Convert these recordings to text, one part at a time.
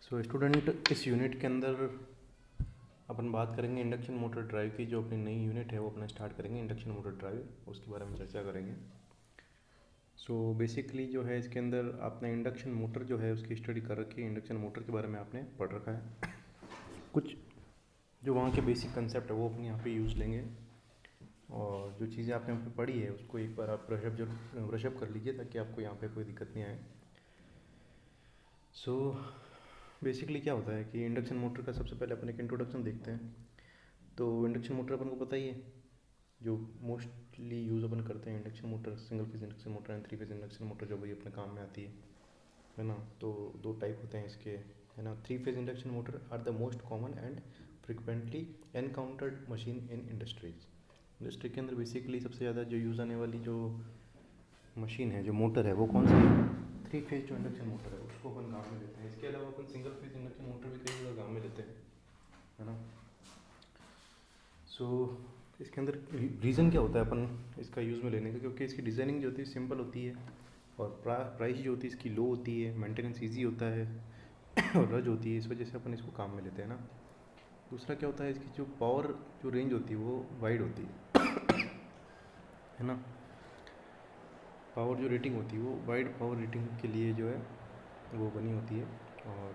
So student, इस unit के अंदर अपन बात करेंगे इंडक्शन मोटर ड्राइव की। जो अपनी नई यूनिट है वो अपना स्टार्ट करेंगे इंडक्शन मोटर ड्राइव, उसके बारे में चर्चा करेंगे। सो बेसिकली जो है इसके अंदर आपने इंडक्शन मोटर जो है उसकी स्टडी कर रखी है, इंडक्शन मोटर के बारे में आपने पढ़ रखा है। कुछ जो वहाँ के बेसिक कंसेप्ट है वो अपने यहाँ पे यूज़ लेंगे, और जो चीज़ें आपने यहाँ पे पढ़ी है उसको एक बार आप ब्रशअप कर लीजिए ताकि आपको यहाँ पे कोई दिक्कत नहीं आए। सो बेसिकली क्या होता है कि इंडक्शन मोटर का सबसे पहले अपन एक इंट्रोडक्शन देखते हैं। तो इंडक्शन मोटर अपन को पता ही है, जो मोस्टली यूज़ अपन करते हैं induction motor, single phase induction motor and three phase induction motor, जो भी अपने काम में आती है ना। तो दो टाइप होते हैं इसके, है ना। Three phase induction motor are the most common and frequently encountered machine in industries. Industry के अंदर बेसिकली सबसे ज़्यादा जो यूज़ आने वाली जो मशीन है, जो मोटर है, वो कौन सी है? थ्री फेज जो इंडक्शन मोटर है उसको अपन काम में लेते हैं। इसके अलावा अपन सिंगल फेज इंडक्शन मोटर भी कई जगह काम में लेते हैं, है ना। सो इसके अंदर रीज़न क्या होता है अपन इसका यूज़ में लेने का? क्योंकि इसकी डिज़ाइनिंग जो होती है सिंपल होती है, और प्राइस जो होती है इसकी लो होती है, मेंटेनेंस ईजी होता है और रज होती है, इस वजह से अपन इसको काम में लेते हैं ना। दूसरा क्या होता है, इसकी जो पावर जो रेंज होती है वो वाइड होती है ना। पावर जो रेटिंग होती है वो वाइड पावर रेटिंग के लिए जो है वो बनी होती है। और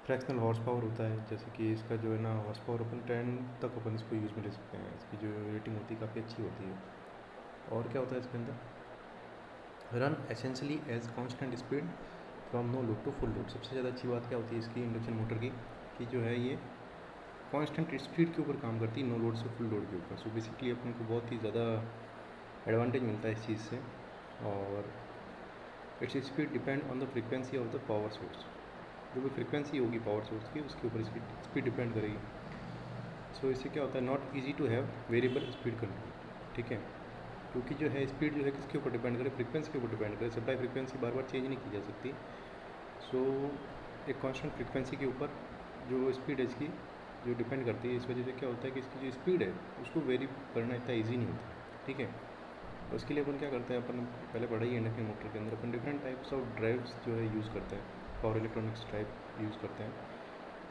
फ्रैक्शनल हॉर्स पावर होता है, जैसे कि इसका जो है ना हॉर्स पावर अपन 10 तक अपन इसको यूज़ में ले सकते हैं। इसकी जो रेटिंग होती है काफ़ी अच्छी होती है। और क्या होता है इसके अंदर, run essentially as constant speed from no load to full load. सबसे ज़्यादा अच्छी बात क्या होती है इसकी इंडक्शन मोटर की, कि जो है ये कांस्टेंट स्पीड के ऊपर काम करती है, नो लोड से फुल लोड के ऊपर। सो बेसिकली अपन को बहुत ही ज़्यादा एडवांटेज मिलता है इस चीज़ से। और its speed depend on the frequency of the power source. जो भी फ्रिक्वेंसी होगी पावर सोर्स की उसके ऊपर इसकी स्पीड डिपेंड करेगी। सो इससे क्या होता है, not easy to have variable speed control, ठीक है। क्योंकि जो है स्पीड जो है किसके ऊपर डिपेंड करे, फ्रिक्वेंसी के ऊपर डिपेंड करे। सप्लाई फ्रिक्वेंसी बार बार चेंज नहीं की जा सकती। सो एक कांस्टेंट फ्रिक्वेंसी के ऊपर जो स्पीड है इसकी जो डिपेंड करती है। इस वजह से क्या होता है कि इसकी जो स्पीड है उसको वेरी करना इतना ईजी नहीं होता, ठीक है। उसके लिए अपन क्या करते हैं, अपन पहले पढ़ा ही इंडक्शन मोटर के अंदर अपन डिफरेंट टाइप्स ऑफ ड्राइव्स जो है यूज़ करते हैं, पावर इलेक्ट्रॉनिक्स ड्राइव यूज़ करते हैं।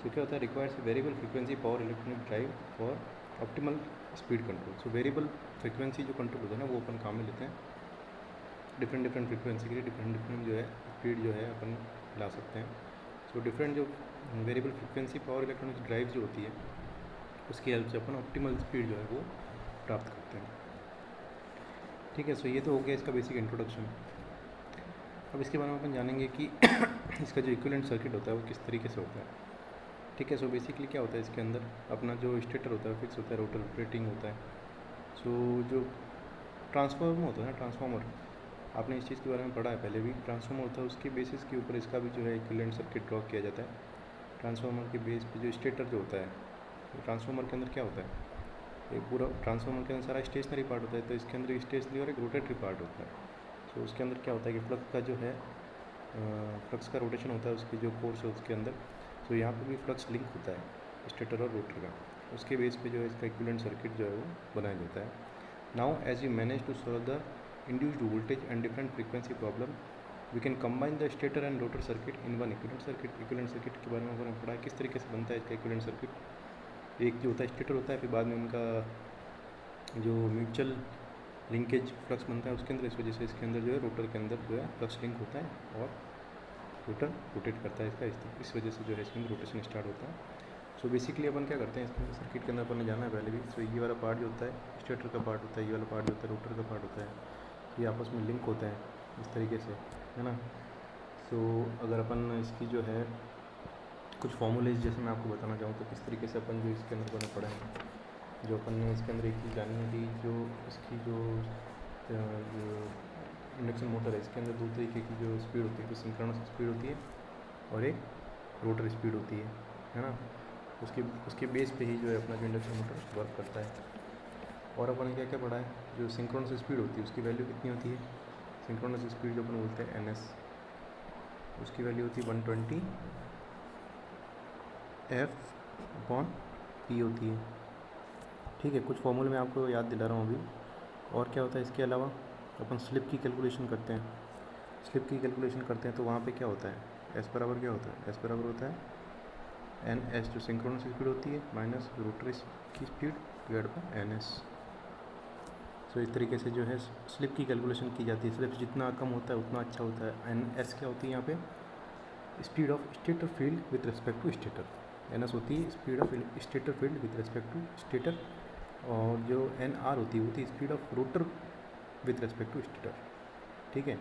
सो क्या होता है, requires variable frequency power electronic drive for optimal speed control. So variable frequency जो कंट्रोल होता है ना वो अपन काम में लेते हैं। डिफरेंट फ्रिक्वेंसी के लिए डिफरेंट जो है स्पीड जो है अपन ला सकते हैं। सो डिफरेंट जो variable frequency power electronics drive जो होती है उसकी हेल्प से अपन ऑप्टिमल स्पीड जो है वो प्राप्त करते हैं, ठीक है। सो ये तो हो गया इसका बेसिक इंट्रोडक्शन। अब इसके बारे में अपन जानेंगे कि इसका जो इक्विवेलेंट सर्किट होता है वो किस तरीके से होता है, ठीक है। सो बेसिकली क्या होता है इसके अंदर, अपना जो स्टेटर होता है फिक्स होता है, रोटर रोटेटिंग होता है। सो जो ट्रांसफार्मर होता है ना, ट्रांसफार्मर, आपने इस चीज़ के बारे में पढ़ा है पहले भी। ट्रांसफार्मर होता है उसके बेसिस के ऊपर इसका भी जो है इक्विवेलेंट सर्किट ड्रॉ किया जाता है। ट्रांसफार्मर के बेस पे जो स्टेटर जो होता है, तो ट्रांसफार्मर के अंदर क्या होता है, एक पूरा ट्रांसफार्मर के अंदर सारा स्टेशनरी पार्ट होता है, तो इसके अंदर स्टेशनरी और एक रोटेटरी पार्ट होता है। सो उसके अंदर क्या होता है कि फ्लक्स का जो है फ्लक्स का रोटेशन होता है, उसकी जो कोर्स है उसके अंदर। सो यहाँ पे भी फ्लक्स लिंक होता है स्टेटर और रोटर का, उसके बेस पे जो है इसका इक्विवेलेंट सर्किट जो है वो बनाया जाता है। Now as you manage to solve the induced voltage and different frequency problem, we can combine the stator and rotor circuit in one equivalent circuit. Equivalent circuit के बारे में हमने पढ़ा है किस तरीके से बनता है इसका इक्विवेलेंट सर्किट। एक जो होता है स्टेटर होता है, फिर बाद में उनका जो म्यूचुअल लिंकेज फ्लक्स बनता है उसके अंदर, इस वजह से इसके अंदर जो है रोटर के अंदर जो है फ्लक्स लिंक होता है और रोटर रोटेट करता है इसका, इस वजह से जो है इसके अंदर रोटेशन स्टार्ट होता है। सो बेसिकली अपन क्या करते हैं इसके अंदर सर्किट के अंदर अपन ने जाना है पहले भी। सो ये वाला पार्ट जो होता है स्टेटर का पार्ट होता है, ये वाला पार्ट जो होता है रोटर का पार्ट होता है, ये आपस में लिंक होते हैं इस तरीके से, है ना। सो अगर अपन इसकी जो है कुछ फॉर्मूलेज जैसे मैं आपको बताना चाहूँ तो किस तरीके से अपन जो इसके अंदर अपन पढ़ेंगे, जो अपन ने इसके अंदर एक चीज़ जानी थी, जो इसकी जो इंडक्शन मोटर है इसके अंदर दो तरीके की जो स्पीड होती है, तो सिंक्रोनस स्पीड होती है और एक रोटर स्पीड होती है ना। उसके बेस पे ही जो है अपना जो इंडक्शन मोटर वर्क करता है। और अपन ने क्या क्या पढ़ा है, जो सिंक्रोनस स्पीड होती है उसकी वैल्यू कितनी होती है, सिंक्रोनस स्पीड जो अपन बोलते हैं NS, उसकी वैल्यू होती है 120 F/P होती है, ठीक है। कुछ फॉर्मूले मैं आपको याद दिला रहा हूँ अभी। और क्या होता है इसके अलावा, अपन स्लिप की कैलकुलेशन करते हैं। स्लिप की कैलकुलेशन करते हैं तो वहाँ पे क्या होता है एस बराबर क्या होता है, एस बराबर होता है एन एस जो सिंक्रोनस स्पीड होती है माइनस रोटरी की speed divide by N S. So इस तरीके से जो है स्लिप की कैलकुलेशन की जाती है। स्लिप जितना कम होता है उतना अच्छा होता है। एन एस क्या होती है यहाँ पे, speed of stator field with respect to stator. N S होती है speed of stator field with respect to stator, और जो एन आर होती है वो होती है speed of rotor with respect to stator. ठीक है,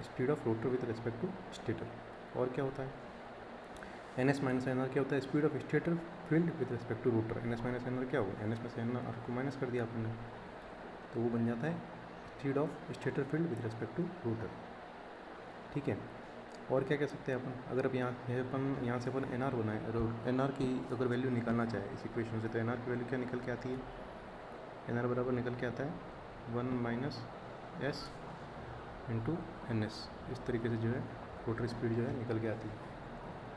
speed of rotor with respect to stator. और क्या होता है N S minus N R क्या होता है, speed of stator field with respect to rotor. N S minus N R क्या होगा, एन एस में से एन आर को माइनस कर दिया आपने, तो वो बन जाता है speed of stator field with respect to rotor. ठीक है, और क्या कह सकते हैं अपन, अगर अब यहाँ से अपन एन आर बनाए, एन आर की अगर वैल्यू निकालना चाहे इस इक्वेशन से, तो एन आर की वैल्यू क्या निकल के आती है, एन आर बराबर निकल के आता है 1 minus S into N S. इस तरीके से जो है रोटर स्पीड जो है निकल के आती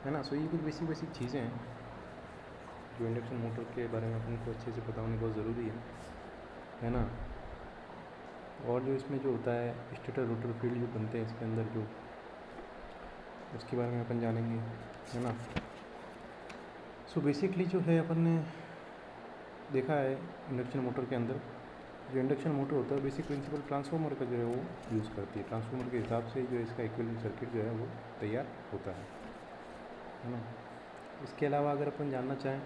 है ना। सो ये कुछ बेसिक चीज़ें हैं जो इंडक्शन मोटर के बारे में अपन को अच्छे से पता होनी बहुत ज़रूरी है ना। और जो इसमें जो होता है स्टेटर रोटर फील्ड जो बनते हैं इसके अंदर जो, उसके बारे में अपन जानेंगे, है ना। सो बेसिकली जो है अपन ने देखा है इंडक्शन मोटर के अंदर, जो इंडक्शन मोटर होता है बेसिक प्रिंसिपल ट्रांसफार्मर का जो है वो यूज़ करती है। ट्रांसफार्मर के हिसाब से जो इसका इक्विवेलेंट सर्किट जो है वो तैयार होता है ना। इसके अलावा अगर अपन जानना चाहें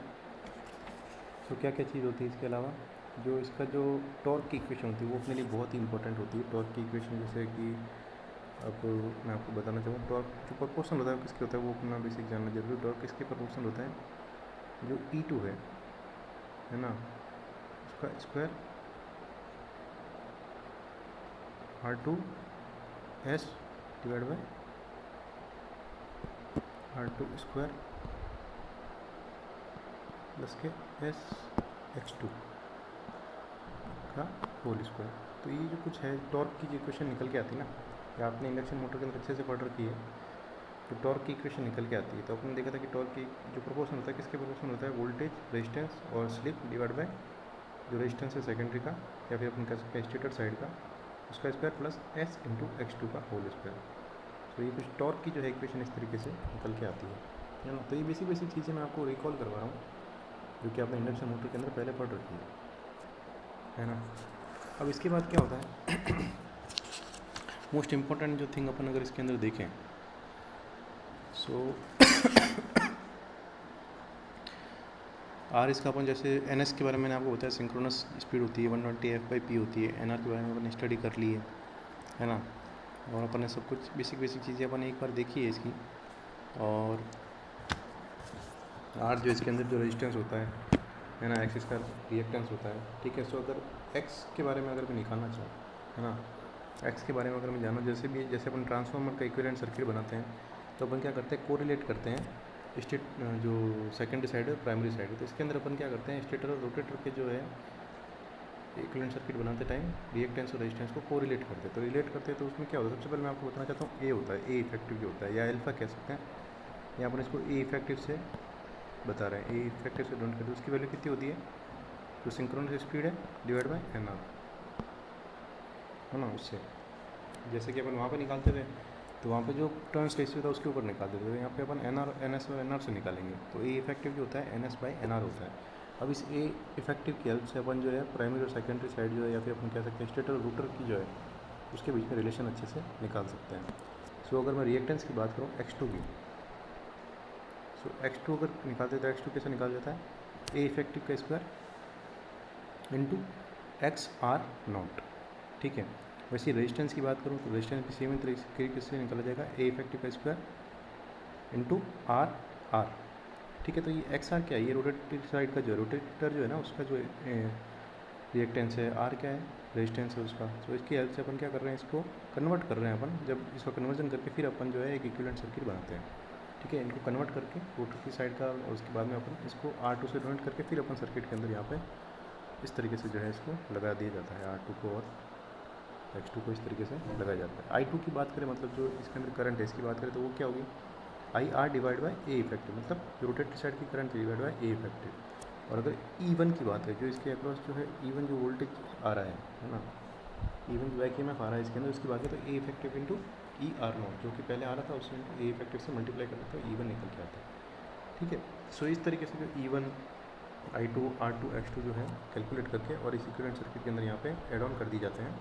तो क्या क्या चीज़ होती है इसके अलावा, जो इसका जो टॉर्क की इक्वेशन होती है वो अपने लिए बहुत ही इंपॉर्टेंट होती है। टॉर्क की इक्वेशन जैसे कि अब मैं आपको बताना चाहूँगा, टॉर्क जो प्रोपोर्शनल होता है किसके होता है वो अपना बेसिक जानना जरूरी है। टॉर्क किसके प्रोपोर्शनल होता है, जो E2 है ना, उसका square R2 S divide by R2 square plus के S X2 का होल स्क्वायर। तो ये जो कुछ है टॉर्क की जो इक्वेशन निकल के आती है ना, या आपने इंडक्शन मोटर के अंदर अच्छे से पढ़ रखी है, तो टॉर्क की इक्वेशन निकल के आती है। तो आपने देखा था कि टॉर्क की जो प्रोपोर्शन होता है किसके प्रोपोर्शन होता है, वोल्टेज, रेजिस्टेंस और स्लिप डिवाइड बाय जो रेजिस्टेंस है सेकेंडरी का या फिर अपन कह सकते हैं स्टेटर साइड का, उसका square plus S into X2 का होल स्क्वायर। तो ये कुछ टॉर्क की जो है इक्वेशन इस तरीके से निकल के आती है ना। तो ये बेसिक चीज़ें मैं आपको रिकॉल करवा रहा हूँ जो कि आपने इंडक्शन मोटर के अंदर पहले पढ़ रखी है ना। अब इसके बाद क्या होता है मोस्ट इम्पॉर्टेंट जो थिंग अपन अगर इसके अंदर देखें, सो आर इसका अपन जैसे एन एस के बारे में मैंने आपको बताया, सिंक्रोनस स्पीड होती है 120 F/P होती है। एन आर के बारे में अपन स्टडी कर ली है ना, और अपन ने सब कुछ बेसिक चीज़ें अपन एक बार देखी है इसकी। और आर जो इसके अंदर जो रेजिस्टेंस होता है ना, एक्स इसका रिएक्टेंस होता है। ठीक है, सो अगर एक्स के बारे में अगर मैं निकालना चाहूँ, है ना, एक्स के बारे में अगर मैं जानना, जैसे अपन ट्रांसफार्मर का इक्विवेलेंट सर्किट बनाते हैं तो अपन क्या करते हैं, कोरिलेट करते हैं स्टेट जो सेकेंडरी साइड है प्राइमरी साइड है। तो इसके अंदर अपन क्या करते हैं, स्टेटर और रोटेटर के जो है इक्विवेलेंट सर्किट बनाते टाइम रिएक्टेंस और रेजिस्टेंस को कोरिलेट करते हैं। तो रिलेट करते हैं तो उसमें क्या होता है, सबसे पहले मैं आपको बताना चाहता हूँ ए होता है, ए इफेक्टिव जो होता है या अल्फा कह सकते हैं, या अपन इसको ए इफेक्टिव से बता रहे हैं। ए इफेक्टिव से डोंट करते, उसकी वैल्यू कितनी होती है, जो सिंक्रोनस स्पीड है डिवाइड बाय एन आर, है ना। उससे जैसे कि अपन वहाँ पे निकालते थे तो वहाँ पे जो टर्न्स रेशियो था उसके ऊपर निकालते थे, तो यहाँ पे अपन एन आर एन एस और एन आर से निकालेंगे। तो ए इफेक्टिव जो होता है N S by N R होता है। अब इस ए इफेक्टिव की हेल्प से अपन जो है प्राइमरी और सेकेंडरी साइड जो है या फिर अपन कह सकते हैं स्टेटर और रोटर की जो है उसके बीच में रिलेशन अच्छे से निकाल सकते हैं। सो अगर मैं रिएक्टेंस की बात करूँ X2 की, सो X2 अगर निकालते तो X2 कैसे निकाल जाता है, ए इफेक्टिव का square into X R naught. ठीक है, वैसे रेजिस्टेंस की बात करूँ तो रेजिस्टेंस भी सेम तरीके से निकाला जाएगा, ए इफेक्टिव का स्क्वायर इंटू आर आर। ठीक है, तो ये एक्स आर क्या है, ये रोटेटर साइड का जो है, रोटेटर जो है ना उसका जो रिएक्टेंस है, आर क्या है रेजिस्टेंस है उसका। तो इसकी हेल्प से अपन क्या कर रहे हैं, इसको कन्वर्ट कर रहे हैं अपन। जब इसका कन्वर्जन करके फिर अपन जो है एक इक्विवेलेंट सर्किट बनाते हैं। ठीक है, इनको कन्वर्ट करके रोटर की साइड का, और उसके बाद में अपन इसको R2 से डोनेट करके फिर अपन सर्किट के अंदर यहाँ पे इस तरीके से जो है इसको लगा दिया जाता है, R2 को और X2 को इस तरीके से लगाया जाता है। I2 की बात करें, मतलब जो इसके अंदर करंट है इसकी बात करें तो वो क्या होगी, IR divide by A effective, मतलब रोटेटर साइड की current divide by A effective. और अगर E1 की बात है, जो इसके अक्रॉस जो है E1 जो वोल्टेज आ रहा है ना, even back E M F आ रहा है इसके अंदर, उसकी बात है तो ए effective into E R naught, जो कि पहले आ रहा था उसमें ए इफेक्टिव से मल्टीप्लाई करते तो ई वन निकल के आता है। ठीक है, सो इस तरीके से जो E one I two R two X two जो है कैलकुलेट करके और इस इक्विवेलेंट सर्किट के अंदर यहाँ पे एड ऑन कर दी जाते हैं।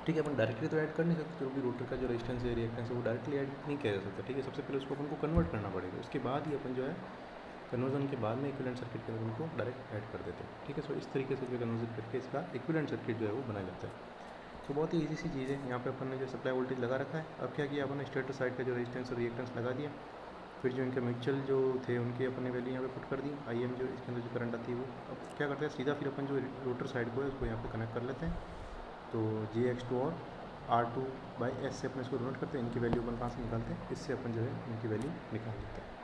ठीक है, अपन डायरेक्टली तो ऐड कर नहीं सकते, जो भी रोटर का जो रेजिस्टेंस है रिएक्टेंस है वो डायरेक्टली ऐड नहीं किया जा सकता। ठीक है, सबसे पहले उसको अपन को कन्वर्ट करना पड़ेगा, उसके बाद ही अपन जो है कन्वर्जन के बाद में इक्विवेलेंट सर्किट के अंदर उनको डायरेक्ट ऐड कर देते हैं। ठीक है, सो इस तरीके से जो कन्वर्जन करके इसका इक्विवेलेंट सर्किट जो है वो बनाया जाता है। तो बहुत ही ईजी सी चीज़ है। यहाँ पे अपन ने जो सप्लाई वोल्टेज लगा रखा है, अब क्या किया अपन ने स्टेटर साइड का जो रेजिस्टेंस और रिएक्टेंस लगा दिया, फिर जो इनके म्यूचुअल जो थे उनकी अपन ने वैल्यू यहाँ पे पुट कर दी, आई एम जो इसके अंदर जो करंट आती है वो। अब क्या करते हैं सीधा फिर अपन जो रोटर साइड को है उसको यहाँ पे कनेक्ट कर लेते हैं। तो जे एक्स टू और आर टू बाई एस से अपन इसको डोनेट करते हैं, इनकी वैल्यू अपन कहाँ से निकालते हैं, इससे अपन जो है इनकी वैल्यू निकाल देते हैं।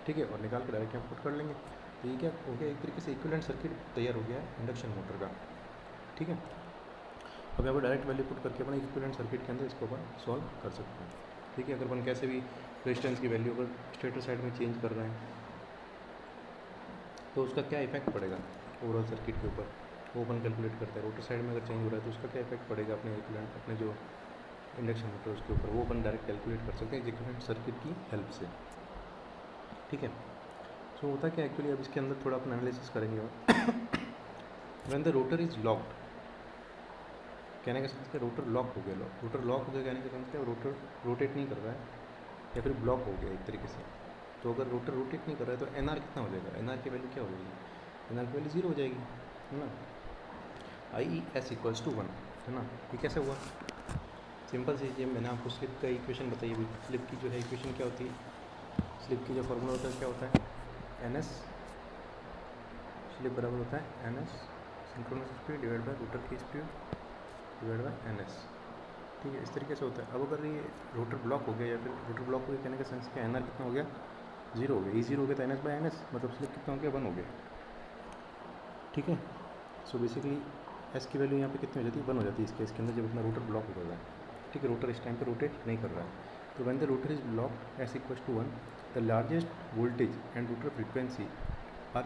ठीक है, और निकाल के डायरेक्ट यहाँ पुट कर लेंगे। तो ये क्या हो गया, एक तरीके से इक्विवेलेंट सर्किट तैयार हो गया है इंडक्शन मोटर का। ठीक है, अब यहाँ पर डायरेक्ट वैल्यू पुट करके अपन इक्विवेलेंट सर्किट के अंदर इसको अपन सॉल्व कर सकते हैं। ठीक है, अगर अपन कैसे भी रेजिस्टेंस की वैल्यू अगर स्टेटर साइड में चेंज कर रहे हैं तो उसका क्या इफेक्ट पड़ेगा ओवरऑल सर्किट के ऊपर, वो अपन कैलकुलेट करते हैं। रोटर साइड में अगर चेंज हो रहा है तो उसका क्या इफेक्ट पड़ेगा अपने इक्विवेलेंट अपने जो इंडक्शन मोटर उसके ऊपर, वो अपन डायरेक्ट कैलकुलेट कर सकते हैं इक्विवेलेंट सर्किट की हेल्प से। ठीक है, सो होता क्या एक्चुअली, अब इसके अंदर थोड़ा अपन एनालिसिस करेंगे। और when the rotor is locked, कहने का सेंस क्या, रोटर लॉक हो गया, रोटर लॉक हो गया कहने का सेंस क्या, रोटर रोटेट नहीं कर रहा है या फिर ब्लॉक हो गया एक तरीके से। तो अगर रोटर रोटेट नहीं कर रहा है तो एन आर कितना हो जाएगा, एन आर की वैल्यू क्या हो जाएगी, एन आर की वैल्यू 0 हो जाएगी, है ना। आई एस इक्वल्स टू 1, है ना। ये कैसे हुआ, सिंपल सी चीज़, मैंने आपको स्लिप का इक्वेशन बताई हुई। स्लिप की जो है इक्वेशन क्या होती है, स्लिप की जो फॉर्मूला होता है क्या होता है, एन एस, स्लिप बराबर होता है N S synchronous speed divide by rotor की speed divide by N S. ठीक है, इस तरीके से होता है। अब अगर ये रोटर ब्लॉक हो गया या फिर रोटर ब्लॉक हो गया कहने का सेंस क्या, एन आर कितना हो गया, 0 हो गया। ई 0 हो गया तो N S by N S, मतलब स्लिप कितना हो गया, 1 हो गया। ठीक है, सो बेसिकली एस की वैल्यू यहाँ पे कितनी हो जाती है, 1 हो जाती है इस केस के अंदर जब अपना रोटर ब्लॉक हो रहा है। ठीक है, रोटर इस टाइम पे रोटेट नहीं कर रहा है। तो when the rotor is block S equals to 1, the largest voltage and rotor frequency are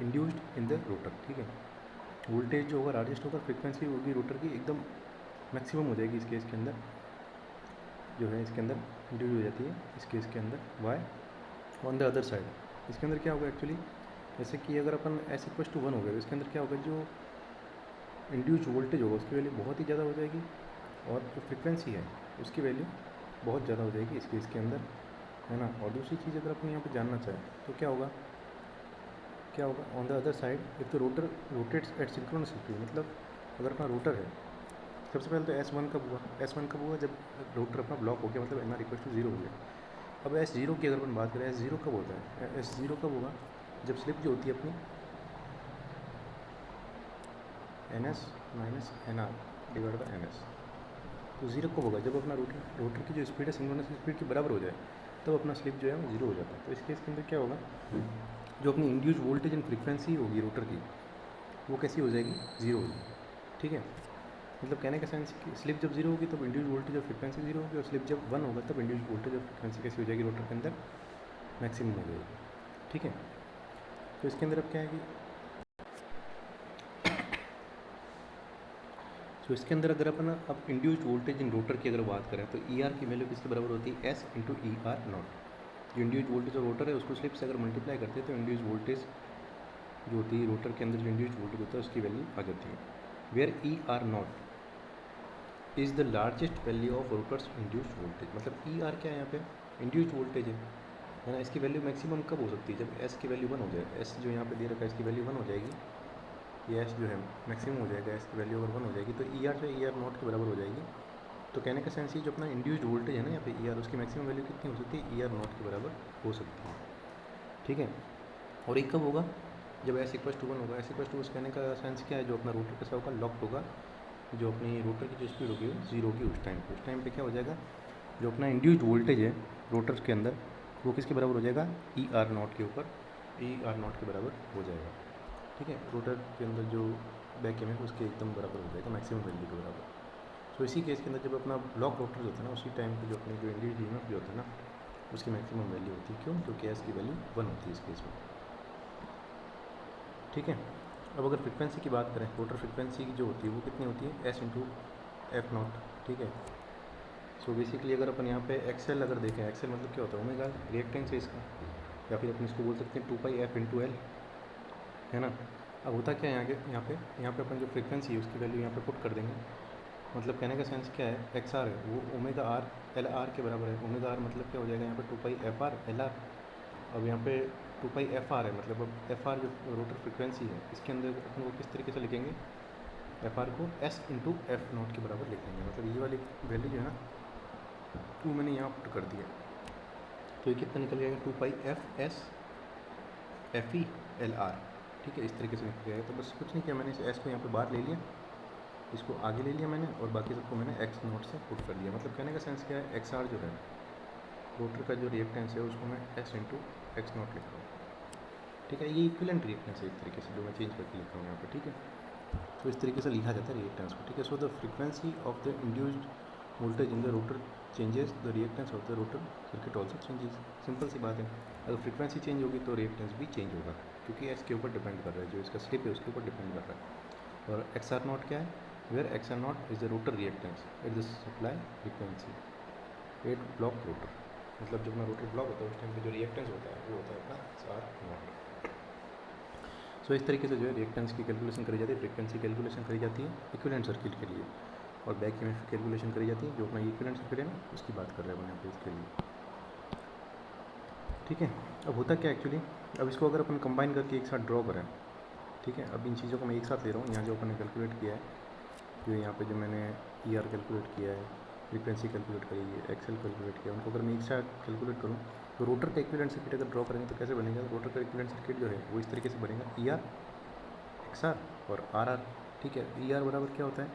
induced in the rotor. ठीक है, वोल्टेज जो होगा लार्जेस्ट होगा, फ्रीक्वेंसी होगी रोटर की एकदम मैक्सिमम हो जाएगी इस केस के अंदर, जो है इसके अंदर इंड्यूस हो जाती है इस केस के अंदर। Why on the other side, इसके अंदर क्या होगा एक्चुअली, जैसे कि अगर अपन एस इक्वल्स टू 1 हो गया तो इसके अंदर क्या होगा, जो इंड्यूस वोल्टेज होगा उसकी वैल्यू बहुत ही ज़्यादा हो जाएगी और जो फ्रीक्वेंसी है उसकी वैल्यू बहुत ज़्यादा हो जाएगी इस केस के अंदर, है ना। और दूसरी चीज़ अगर अपन यहाँ पे जानना चाहें तो क्या होगा, क्या होगा on the other side, if the rotor rotates at synchronous speed, मतलब अगर अपना रोटर है, सबसे पहले तो S1 कब हुआ, S1 कब हुआ, जब रोटर अपना ब्लॉक हो गया, मतलब एन आर इक्वल टू 0 हो गया। अब S0 की अगर अपन बात करें, S0 कब होता है, S0 कब होगा, जब स्लिप जो होती है अपनी N S minus N R divide by N S. तो 0 कब होगा, जब अपना रोटर की जो स्पीड है सिंक्रोनस स्पीड के बराबर हो जाए, तब अपना स्लिप जो है वो 0 हो जाता है। तो इस केस के अंदर क्या होगा, जो अपनी इंड्यूस वोल्टेज एंड फ्रीक्वेंसी होगी रोटर की, वो कैसी हो जाएगी, 0 हो जाएगी। ठीक है, मतलब कहने का सेंस कि स्लिप जब 0 होगी तब इंड्यूस वोल्टेज और फ्रीक्वेंसी 0 होगी, और स्लिप जब 1 होगा तब इंड्यूस वोल्टेज और फ्रीक्वेंसी कैसी हो जाएगी रोटर के अंदर, मैक्सिमम हो जाएगी। ठीक है, तो इसके अंदर अब क्या है कि तो इसके अंदर अगर अपन अब इंड्यूस्ड वोल्टेज इन रोटर की अगर बात करें तो ई आर की वैल्यू किसके बराबर होती है, S into E R naught. जो इंड्यूस्ड वोल्टेज और रोटर है उसको स्लिप से अगर मल्टीप्लाई करते हैं तो इंड्यूस्ड वोल्टेज जो होती है रोटर के अंदर जो इंड्यूस्ड वोल्टेज होता है उसकी वैल्यू आ जाती है। Where E R naught is the largest value of rotor's induced voltage, मतलब ई आर क्या है यहाँ पे, इंड्यूस्ड वोल्टेज है ना। इसकी वैल्यू मैक्सिमम कब हो सकती है, जब एस की वैल्यू 1 हो जाए, एस जो यहाँ पे दे रखा है इसकी वैल्यू 1 हो जाएगी, ये एस जो है मैक्सिमम हो जाएगा, एस की वैल्यू अगर 1 हो जाएगी तो ई आर जो ई आर नॉट के बराबर हो जाएगी। तो कहने का सेंस ये जो अपना इंड्यूस्ड वोल्टेज है ना यहाँ पे ई आर, उसकी मैक्सिमम वैल्यू कितनी हो सकती है, ई आर नॉट के बराबर हो सकती है। ठीक है, और एक कब होगा, जब एस इक्वल टू 1 होगा। एस इक्वल टू उस कहने का सेंस क्या है, जो अपना रोटर कैसा होगा, लॉक्ड होगा, जो अपनी रोटर की जो स्पीड होगी वो 0 होगी उस टाइम पे। उस टाइम पे क्या हो जाएगा, जो अपना इंड्यूस्ड वोल्टेज है रोटर के अंदर वो किसके बराबर हो जाएगा, ई आर नॉट के ऊपर, ई आर नॉट के बराबर हो जाएगा। ठीक है, रोटर के अंदर जो बैक एम है उसके एकदम बराबर हो जाएगा, मैक्सिमम वैल्यू के बराबर। तो इसी केस के अंदर जब अपना ब्लॉक रोटर जो होता है ना, उसी टाइम पे जो अपनी जो इंड्यूस्ड ईएमएफ जो होता है ना, उसकी मैक्सिमम वैल्यू होती है। क्यों, क्योंकि एस की वैल्यू 1 होती है इस केस में। ठीक है, अब अगर फ्रिक्वेंसी की बात करें, रोटर फ्रिक्वेंसी जो होती है वो कितनी होती है, एस इंटू एफ नॉट, ठीक है। सो बेसिकली अगर अपन यहाँ पे एक्सएल अगर देखें, एक्सएल मतलब क्या होता है, ओमेगा रिएक्टेंस है इसका, या फिर अपन इसको बोल सकते हैं 2 पाई एफ इंटू एल, है ना। अब होता क्या है यहाँ पे अपन जो फ्रिक्वेंसी है उसकी वैल्यू यहाँ पे पुट कर देंगे। मतलब कहने का सेंस क्या है, एक्स आर है वो ओमेगा आर एल आर के बराबर है। ओमेगा आर मतलब क्या हो जाएगा यहाँ पे 2 pi F R L R. अब यहाँ पे 2 पाई एफ आर है, मतलब अब एफ आर जो रोटर फ्रिक्वेंसी है इसके अंदर अपन को किस तरीके से लिखेंगे, एफ आर को एस इंटू एफ नॉट के बराबर लिखेंगे। मतलब ये वाली वैल्यू जो है ना वो मैंने यहाँ पुट कर दिया, तो ये कितना निकल जाएगा, 2 pi F S F E L R, ठीक है। इस तरीके से निकल जाएगा। तो बस कुछ नहीं किया मैंने, इस एस को यहाँ पे बाहर ले लिया, इसको आगे ले लिया मैंने, और बाकी सबको मैंने एक्स नोट से पुट कर दिया। मतलब कहने का सेंस क्या है, एक्स आर जो है रोटर का जो रिएक्टेंस है उसको मैं एस इंटू एक्स नॉट लिख रहा हूँ, ठीक है। ये इक्विवेलेंट रिएक्टेंस है एक तरीके से, जो मैं चेंज करके लिख रहा हूँ यहाँ पर, ठीक है। तो इस तरीके से लिखा जाता है रिएक्टेंस को, ठीक है। So the frequency of the induced voltage in the rotor changes, the reactance of the rotor circuit also changes. Simple सी बात है, अगर फ्रीक्वेंसी चेंज होगी तो रिएक्टेंस भी चेंज होगा, क्योंकि एस के ऊपर डिपेंड कर रहा है, जो इसका स्लिप है उसके ऊपर डिपेंड कर रहा है। और एक्स आर नॉट क्या है, where X R naught is the rotor reactance at the supply frequency at block rotor. मतलब जब अपना रोटर ब्लॉक होता है उस टाइम पे जो रिएक्टेंस होता है वो होता है अपना एक्स आर नॉट। सो इस तरीके से जो है रिएक्टेंस की कैलकुलेशन करी जाती है, फ्रीक्वेंसी कैलकुलेशन करी जाती है इक्विवेलेंट सर्किट के लिए, और बैक ईएमएफ कैलकुलेशन करी जाती है, जो अपना इक्विवेलेंट सर्किट है ना उसकी बात कर रहे हैं यहाँ पे इसके लिए, ठीक है। अब होता क्या एक्चुअली, अब इसको अगर अपन कंबाइन करके एक साथ ड्रॉ करें, ठीक है। अब इन चीज़ों को मैं एक साथ ले रहा हूँ, यहाँ जो अपन ने कैलकुलेट किया है, जो यहाँ पे जो मैंने ई आर कैलकुलेट किया है, फ्रीक्वेंसी कैलकुलेट करी है, एक्सएल कैलकुलेट किया, उनको अगर मैं एक साथ कैलकुलेट करूँ तो रोटर का इक्विवेलेंट सर्किट अगर ड्रॉ करेंगे तो कैसे बनेगा, रोटर का इक्विवेलेंट सर्किट जो है वो इस तरीके से बनेगा, ई आर एक्स आर और आर आर, ठीक है। ई आर बराबर क्या होता है,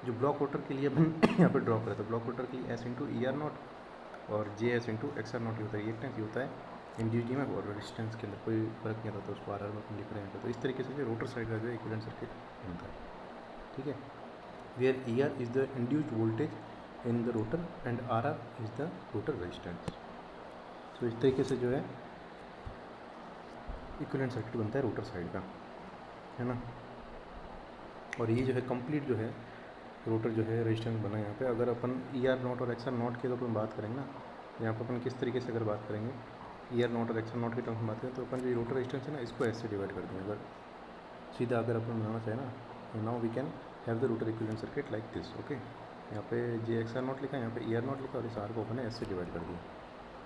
जो ब्लॉक रोटर के लिए अपन यहाँ पर ड्रॉ करें तो ब्लॉक रोटर के लिए S into E R naught, और J S into X R naught होता है, रिएक्टेंस होता है इंड्यूस्ड ईएमएफ, और रेजिस्टेंस के अंदर कोई फर्क नहीं आता, तो उसको आर आर में अपन लिख रहे हैं। तो इस तरीके से जो रोटर साइड का जो है इक्विवेलेंट सर्किट बनता है, ठीक है। Where E R is the induced voltage in the rotor and R R is the rotor resistance. तो इस तरीके से जो है इक्विवेलेंट सर्किट बनता है रोटर साइड का, है ना। और ये जो है कंप्लीट जो है रोटर जो है रेजिस्टेंस बना है यहाँ पे। अगर अपन ई आर नॉट और एक्स आर नॉट की तो अपन बात करेंगे ना, यहाँ पर अपन किस तरीके से अगर बात करेंगे ई आर नॉट और एक्स आर नॉट के टर्म्स में बात करें, तो अपन जो रोटर रेजिस्टेंस है ना इसको ऐसे डिवाइड कर देंगे। अगर सीधा अगर अपन बनाना चाहें ना, now we can have the rotor equivalent circuit like this, okay. यहाँ पे जे एक्स आर नॉट लिखा है, यहाँ पे ई आर नॉट लिखा, और इस आर को अपन ने ऐसे डिवाइड कर दिया,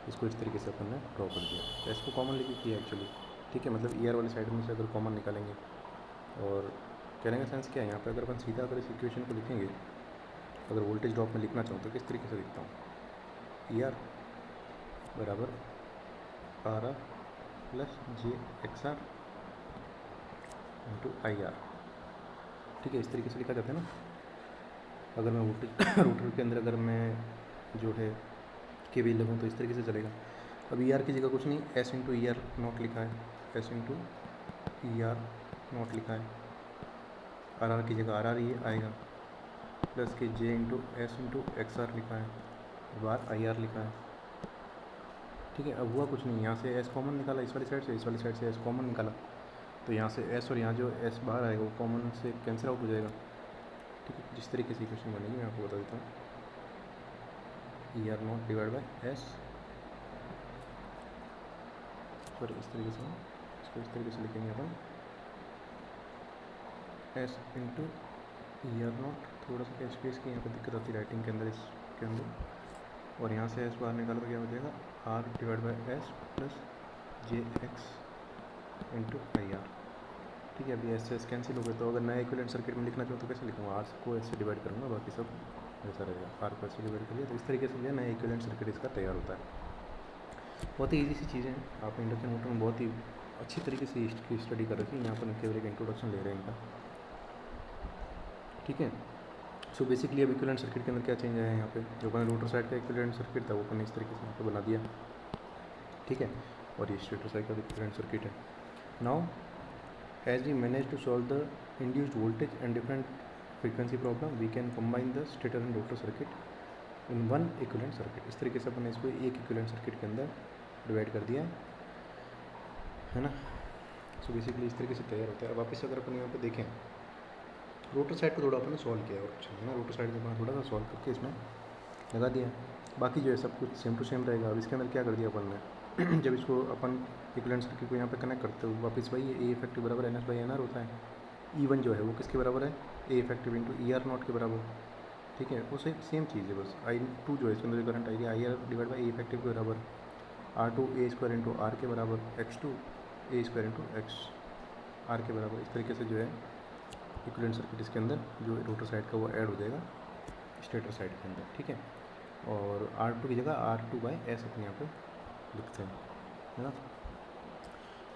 इसको इस तरीके से अपन ने ड्रॉ कर दिया। तो इसको कॉमन लेके किया एक्चुअली, ठीक है। मतलब ई आर वाली साइड में से अगर कॉमन निकालेंगे, और कहने का सेंस क्या है, यहाँ पे अगर अपन सीधा अगर इस इक्वेशन को लिखेंगे, अगर वोल्टेज ड्रॉप में लिखना चाहूँ तो किस तरीके से लिखता हूँ, ई आर बराबर R R plus J X R into I R, ठीक है। इस तरीके से लिखा जाता है ना। अगर मैं वोल्टेज रोटर के अंदर अगर मैं जो है के वी लगूँ तो इस तरीके से चलेगा। अब ई आर की जगह कुछ नहीं, S into E R not लिखा है, S into E R not लिखा है, आर आर की जगह आर आर ये आएगा, प्लस के J into S into X R लिखा है, बार आई आर लिखा है, ठीक है। अब हुआ कुछ नहीं, यहाँ से एस कॉमन निकाला इस वाली साइड से, इस वाली साइड से एस कॉमन निकाला, तो यहाँ से एस और यहाँ जो एस बाहर आएगा वो कॉमन से कैंसिल आउट हो जाएगा, ठीक है। जिस तरीके से इक्वेशन बनेगी मैं आपको बता देता हूँ, E R naught divide by S, sorry इस तरीके से इसको इस तरीके से लिखेंगे अपन, S into E R naught, थोड़ा सा क्या स्पेस की यहाँ पर दिक्कत आती है राइटिंग के अंदर, इसके अंदर, और यहाँ से एस बाहर निकालो तो क्या हो जाएगा, R divide by S plus J X into I R, ठीक है। अभी एस से एस कैंसिल हो गए, तो अगर नया इक्विवेलेंट सर्किट में लिखना चाहूँ तो कैसे लिखूँगा, आर को एस से डिवाइड करूँगा, बाकी सब ऐसा रहेगा, आर को एस से डिवाइड करिए। तो इस तरीके से जो है नया इक्विवेलेंट सर्किट इसका तैयार होता है। बहुत ही ईजी सी चीज़ें हैं, आप इंडक्शन मोटर में बहुत ही अच्छी तरीके से इसकी स्टडी कर रखी है, यहाँ पर केवल एक इंट्रोडक्शन ले रहे हैं इनका, ठीक है। सो बेसिकली अब इक्विवेलेंट सर्किट के अंदर क्या चेंज आया है, यहाँ पे जो अपने रोटर साइड का इक्विवेलेंट सर्किट था वो अपन इस तरीके से यहाँ पे बना दिया, ठीक है। और ये स्टेटर साइड का इक्विवेलेंट सर्किट है। Now as we manage to solve the induced voltage and different frequency problem, we can combine the stator and rotor circuit in one equivalent circuit। इस तरीके से अपन इसको एक equivalent circuit के अंदर divide कर दिया है ना। सो बेसिकली इस तरीके से तैयार होता है। वापस अगर अपन यहाँ पे देखें रोटर साइड को थोड़ा अपन ने सॉल्व किया और कुछ नहीं ना, रोटर साइड को अपन थोड़ा सा सॉल्व करके इसमें लगा दिया। बाकी जो है सब कुछ सेम टू सेम रहेगा। अब इसके अंदर क्या कर दिया अपन ने जब इसको अपन इक्विवेलेंट सर्किट को यहाँ पे कनेक्ट करते हो वापस वही ए इफेक्टिव बराबर N S by N R होता है। E1 जो है वो किसके बराबर है, ए effective into E R naught के बराबर। ठीक है, वो सेम चीज़ है, बस I2 जो है इसके अंदर करंट आएगी I R divide by A effective के बराबर, R2 A square into are के बराबर, X2 a square into X R के बराबर। इस तरीके से जो है इक्विवेलेंट सर्किट इसके अंदर जो रोटर साइड का वो ऐड हो जाएगा स्टेटर साइड के अंदर। ठीक है, और R2 की जगह R2 बाई एस अपने यहाँ पे लिखते हैं, है ना।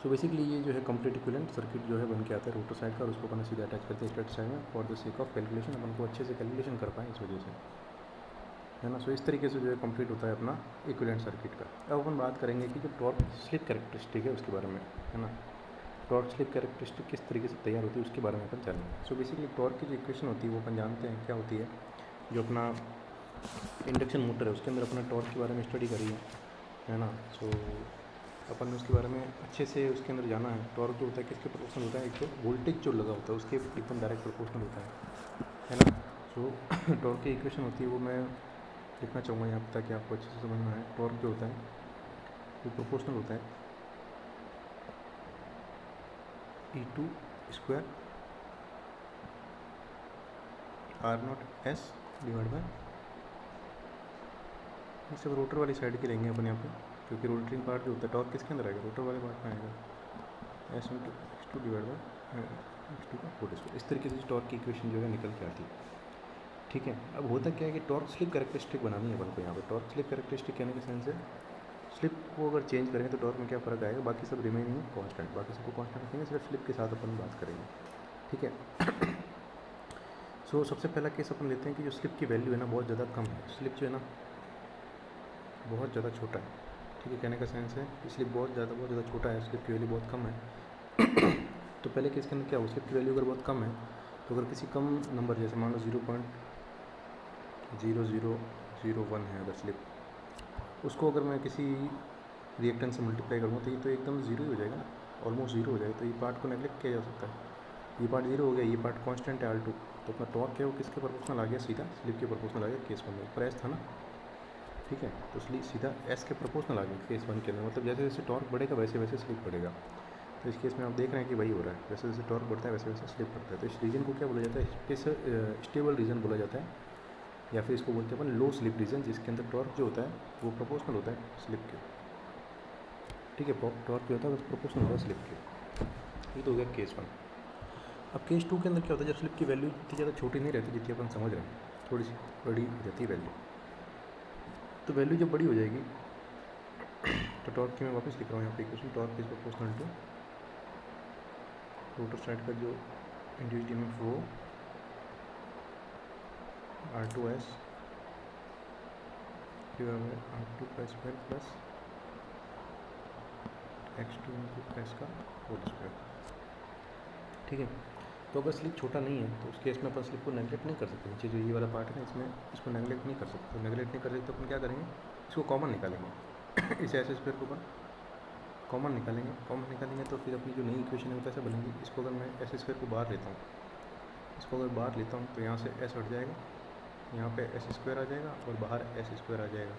सो बेसिकली ये जो है कंप्लीट इक्विवेलेंट सर्किट जो है बन के आता है रोटर साइड का, और उसको अपन सीधा अटैच करते हैं स्टेटर साइड में for the sake of calculation, अपन को अच्छे से कैलकुलेशन कर पाएँ इस वजह से, है ना। सो इस तरीके से जो है कंप्लीट होता है अपना इक्विवेलेंट सर्किट का। अब अपन बात करेंगे कि जो टॉर्क स्लिप कैरेक्टरिस्टिक है उसके बारे में, है ना। टॉर्क स्लिप कैरेक्टरिस्टिक किस तरीके से तैयार होती है उसके बारे में अपन जानेंगे। सो बेसिकली टॉर्क की जो इक्वेशन होती है वो अपन जानते हैं क्या होती है। जो अपना इंडक्शन मोटर है उसके अंदर अपना टॉर्क के बारे में स्टडी करी है ना। सो अपन ने उसके बारे में अच्छे से उसके अंदर जाना है। टॉर्क जो होता है किसके प्रोपोर्शनल होता है, एक तो वोल्टेज जो लगा होता है उसके एकदम डायरेक्ट प्रोपोर्शनल होता है ना। सो टॉर्क की इक्वेशन होती है वो मैं लिखना चाहूँगा यहाँ पर ताकि आपको अच्छे से समझ में आए। टॉर्क जो होता है वो प्रोपोर्शनल होता है E2 square R naught S divide by, सब रोटर वाली साइड के लेंगे अपन यहाँ पे, क्योंकि रोटरिंग पार्ट जो होता है टॉर्क किसके अंदर आएगा, रोटर वाले पार्ट में आएगा, S into X2 divide by X2 का होल स्क्वायर। इस तरीके से टॉर्क की इक्वेशन जो है निकल के आती है। ठीक है, अब होता क्या है कि टॉर्क स्लिप कैरेक्टरिस्टिक बनानी है अपन को यहाँ पे। टॉर्क स्लिप कैरेक्टरिस्टिक कहने के सेंस है स्लिप को अगर चेंज करेंगे तो टॉर्क में क्या फ़र्क आएगा, बाकी सब रिमेनिंग कांस्टेंट, बाकी सबको कांस्टेंट रखेंगे, सिर्फ स्लिप के साथ अपन बात करेंगे। ठीक है सो सबसे पहला केस अपन लेते हैं कि जो स्लिप की वैल्यू है ना बहुत ज़्यादा कम है, स्लिप जो है ना बहुत ज़्यादा छोटा है। ठीक है, कहने का सेंस है कि स्लिप बहुत ज़्यादा छोटा है, स्लिप की वैल्यू बहुत कम है तो पहले केस के अंदर क्या हो, स्लिप की वैल्यू अगर बहुत कम है तो अगर किसी कम नंबर जैसे मान लो 0.0001 है अगर स्लिप, उसको अगर मैं किसी रिएक्टेंस से मल्टीप्लाई करूँगा तो ये तो एकदम जीरो ही हो जाएगा ना, ऑलमोस्ट जीरो हो जाएगा। तो ये पार्ट को नेगलेक्ट किया जा सकता है, ये पार्ट जीरो हो गया, ये पार्ट कांस्टेंट है R2, तो अपना टॉर्क है वो किसके प्रोपोर्शनल आ गया, सीधा स्लिप के प्रोपोर्शनल आ गया केस वन में। ऊपर एस था ना, ठीक है, तो इसलिए सीधा एस के प्रोपोर्शनल आ गया केस वन के अंदर। मतलब जैसे जैसे टॉर्क बढ़ेगा वैसे वैसे स्लिप बढ़ेगा। तो इस केस में आप देख रहे हैं कि वही हो रहा है, जैसे जैसे टॉर्क बढ़ता है वैसे वैसे स्लिप बढ़ता है। तो इस रीजन को क्या बोला जाता है, किस स्टेबल रीजन बोला जाता है, या फिर इसको बोलते हैं अपन लो स्लिप रीजन, जिसके अंदर टॉर्क जो होता है वो प्रोपोर्शनल होता है स्लिप के। ठीक है, टॉर्क जो होता है वो प्रोपोर्शनल होता है स्लिप के। ये तो हो गया केस वन। अब केस टू के अंदर क्या होता है, जब स्लिप की वैल्यू इतनी ज़्यादा छोटी नहीं रहती जितनी अपन समझ रहे हैं, थोड़ी सी बड़ी हो जाती है वैल्यू। तो वैल्यू जब बड़ी हो जाएगी तो टॉर्क की मैं वापस लिख रहा हूँ यहाँ पे equation, torque is proportional to rotor side का जो इंड्यूस्ड ईएमएफ वो R2S R2 का square plus X2 into S का होल स्क्वायर। ठीक है, तो अगर स्लिप छोटा नहीं है तो उस केस में अपन स्लिप को नेगलेक्ट नहीं कर सकते। नीचे जो ये वाला पार्ट है ना इसमें इसको नेगलेक्ट नहीं कर सकते। तो नेगलेक्ट नहीं कर सकते तो अपन क्या करेंगे, इसको कॉमन निकालेंगे इस एस स्क्वायर को अपन कॉमन निकालेंगे तो फिर अपनी जो नई इक्वेशन है वो कैसे बनेगी। इसको अगर मैं एस स्क्वायर को बाहर लेता हूँ, इसको अगर बाहर लेता हूँ तो यहाँ से एस हट जाएगा, यहाँ पे एस स्क्वायर आ जाएगा और बाहर एस स्क्वायर आ जाएगा।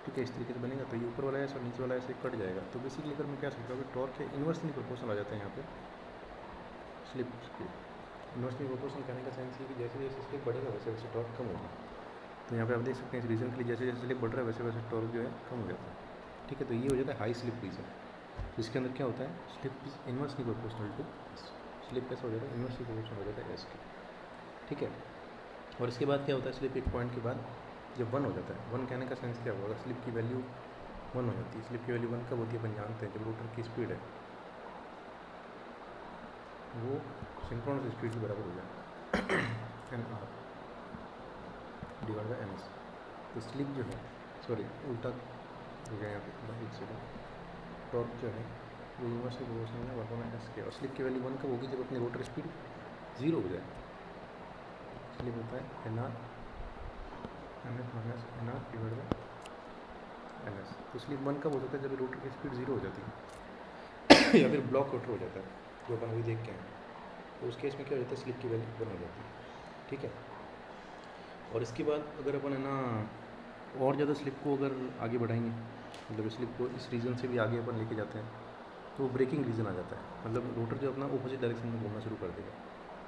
ठीक है, इस तरीके से बनेगा। तो ये ऊपर वाला एस और नीचे वाला एस कट जाएगा। तो बेसिकली अगर मैं क्या सकता हूँ, टॉर्क के इन्वर्सली प्रोपोर्शनल आ जाता है यहाँ पे स्लिप के। इन्वर्सली प्रोपोर्शनल कहने का सेंस है कि जैसे जैसे स्लिप बढ़ेगा वैसे वैसे टॉर्क कम होगा। तो यहाँ पे आप देख सकते हैं इस रीजन के लिए जैसे जैसे स्लिप बढ़ रहा है वैसे वैसे टॉर्क जो है कम हो जाता है। ठीक है, तो ये हो जाता है हाई स्लिप रीजन, जिसके अंदर क्या होता है slip is inversely proportional to slip कैसा हो जाता है, इन्वर्सली प्रोपोर्शनल हो जाता है एस के। ठीक है, और इसके बाद क्या होता है, स्लिप एक पॉइंट के बाद जब 1 हो जाता है, 1 कहने का सेंस क्या होगा, स्लिप की वैल्यू 1 हो जाती है। स्लिप की वैल्यू 1 कब होती है अपन जानते हैं, जब रोटर की स्पीड है वो सिंक्रोनस स्पीड के बराबर हो जाए N R divide by N S. तो स्लिप जो है सॉरी उल्टा हो गया यहाँ पे, एक सेकेंड, टॉर्क जो है वो इन्वर्सली प्रोपोर्शनल है 1 एस के। और स्लिप की वैल्यू 1 कब होगी, जब अपनी रोटर स्पीड 0 हो जाए। स्लिप होता है N R N S minus N R divide by N S. तो स्लिप 1 कब हो जाता है, जब रोटर की स्पीड 0 हो जाती है या फिर ब्लॉक रोटर हो जाता है, जो अपन अभी देख के हैं, तो उस केस में क्या हो जाता है, स्लिप की वैल्यू बन हो जाती है। ठीक है, और इसके बाद अगर अपन है ना और ज़्यादा स्लिप को अगर आगे बढ़ाएंगे, मतलब स्लिप को इस रीजन से भी आगे अपन लेके जाते हैं, तो ब्रेकिंग रीजन आ जाता है। मतलब रोटर जो अपना ऑपोजिट डायरेक्शन में घूमना शुरू कर देगा।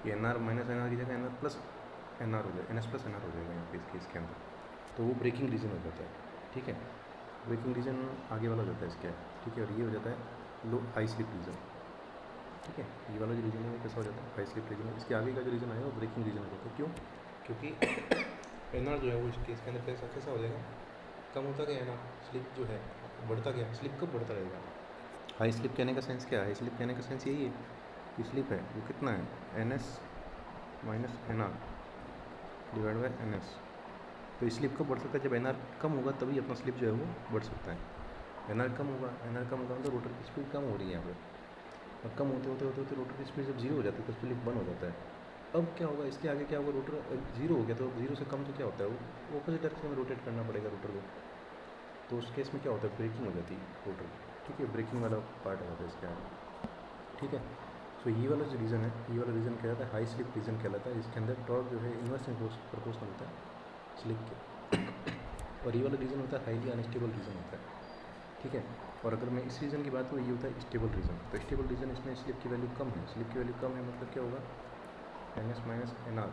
ये N R minus N R की जगह N R plus N R हो जाएगा, N S plus N R हो जाएगा यहाँ पे इस केस के अंदर, तो वो ब्रेकिंग रीजन हो जाता है। ठीक है, ब्रेकिंग रीजन आगे वाला हो जाता है इसके। ठीक है, और ये हो जाता है लो हाई स्लिप रीजन। ठीक है, ये वाला जो रीजन है वो कैसा हो जाता है, हाई स्लिप रीजन। इसके आगे का जो रीजन आएगा वो ब्रेकिंग रीजन हो जाता है। क्यों? क्योंकि एन आर जो है वो इस केस के अंदर कैसा हो जाएगा, कम होता गया। एन आर स्लिप जो है बढ़ता गया। स्लिप कब बढ़ता रहेगा? हाई स्लिप कहने का सेंस क्या है? हाई स्लिप कहने का सेंस यही है कि स्लिप है वो कितना है, N S minus N R divide by N S. तो स्लिप कब बढ़ सकता है? जब एन आर कम होगा तभी अपना स्लिप जो है वो बढ़ सकता है। एन आर कम होगा, एन आर कम होगा मतलब रोटर की स्पीड कम हो रही है यहाँ पर, और कम होते होते होते होते रोटर की स्पीड जब जीरो हो जाती है तो स्लिप बंद हो जाता है। अब क्या होगा, इसके आगे क्या होगा, रोटर जीरो हो गया तो जीरो से कम तो क्या होता है, वो ऑपोजिट डायरेक्शन में रोटेट करना पड़ेगा रोटर को। तो उस केस में क्या होता है, ब्रेकिंग हो जाती है रोटर। ठीक है, ब्रेकिंग वाला पार्ट हो जाता है इसके आगे। ठीक है, तो ये वाला जो रीज़न है, ये वाला रीज़न कहलाता है हाई स्लिप रीज़न कहलाता है। इसके अंदर टॉर्क जो है इन्वर्स प्रोपोर्शनल होता है स्लिप के। और ये वाला रीज़न होता है हाईली अनस्टेबल रीज़न होता है। ठीक है, और अगर मैं इस रीज़न की बात करूँ, ये होता है स्टेबल रीज़न। तो स्टेबल रीज़न इसमें स्लिप की वैल्यू कम है। स्लिप की वैल्यू कम है मतलब क्या होगा, N S minus N R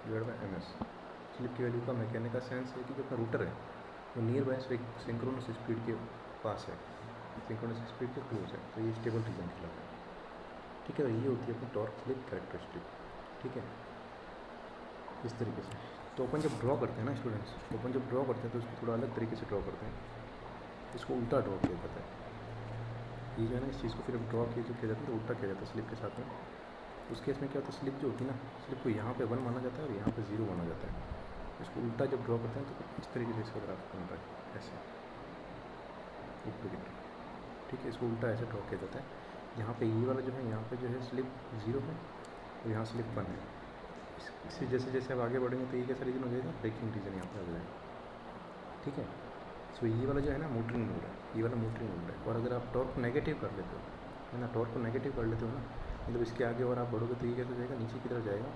divide by M S. Slip की वैल्यू कम है कहने का सेंस है कि जो अपना रूटर है वो नियर बाय सिंक्रोनस स्पीड के पास है, सिंक्रोनस स्पीड के क्लोज है, तो ये स्टेबल रीज़न कहलाता है। ठीक है, और ये होती है अपनी टॉर्क स्लिप कैरेक्टरिस्टिक। ठीक है, इस तरीके से। तो अपन जब ड्रॉ करते हैं ना स्टूडेंट्स, तो अपन जब ड्रॉ करते हैं तो इसको थोड़ा अलग तरीके से ड्रॉ करते हैं, इसको उल्टा ड्रॉ किया जाता है। ये जो है ना, इस चीज़ को फिर ड्रॉ किया जाता है तो उल्टा किया जाता है स्लिप के साथ में। उस केस में क्या होता है, स्लिप जो होती है ना, स्लिप को यहाँ पे 1 माना जाता है और यहाँ पे 0 माना जाता है। इसको उल्टा जब ड्रॉ करते हैं तो इस तरीके से इसका ग्राफ बनता है, ऐसे ऊपर की तरफ। ठीक है, इसको उल्टा ऐसे ड्रॉ किया जाता है। यहाँ पे ये वाला जो है, यहाँ पे जो है स्लिप 0 है और यहाँ स्लिप 1 है। इससे जैसे जैसे आप आगे बढ़ेंगे तो ये कैसा रीजन हो जाएगा, ब्रेकिंग रीजन यहाँ पर आ जाएगा। ठीक है, सो ये वाला जो है ना मोटरिंग मोड है, ये वाला मोटरिंग मोड है। और अगर आप टॉर्क नेगेटिव कर लेते हो, है ना, टॉर्क को नेगेटिव कर लेते हो ना, मतलब इसके आगे और आप बढ़ोगे तो ये कैसे जाएगा, नीचे की तरफ जाएगा।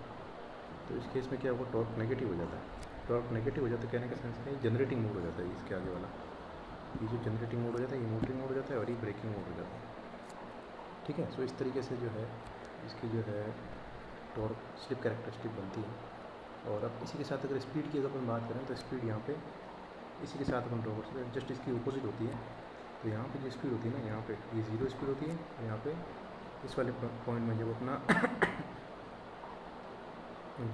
तो इस केस में क्या होगा, टॉर्क नेगेटिव हो जाता है। टॉर्क नेगेटिव हो जाता है कहने का सेंस है जनरेटिंग मोड हो जाता है इसके आगे वाला। ये जो जनरेटिंग मोड हो जाता है ये मोटरिंग मोड हो जाता है और ये ब्रेकिंग मोड हो जाता है। ठीक है, सो इस तरीके से जो है इसकी जो है टॉर्क स्लिप कैरेक्टरिस्टिक बनती है। और अब इसी के साथ अगर स्पीड की अगर अपन बात करें तो स्पीड यहाँ पे इसी के साथ अपन ड्रॉ कर सकते हैं, जस्ट इसकी अपोजिट होती है। तो यहाँ पे जो स्पीड होती है ना, यहाँ पे ये 0 स्पीड होती है, यहाँ पे इस वाले पॉइंट में जब अपना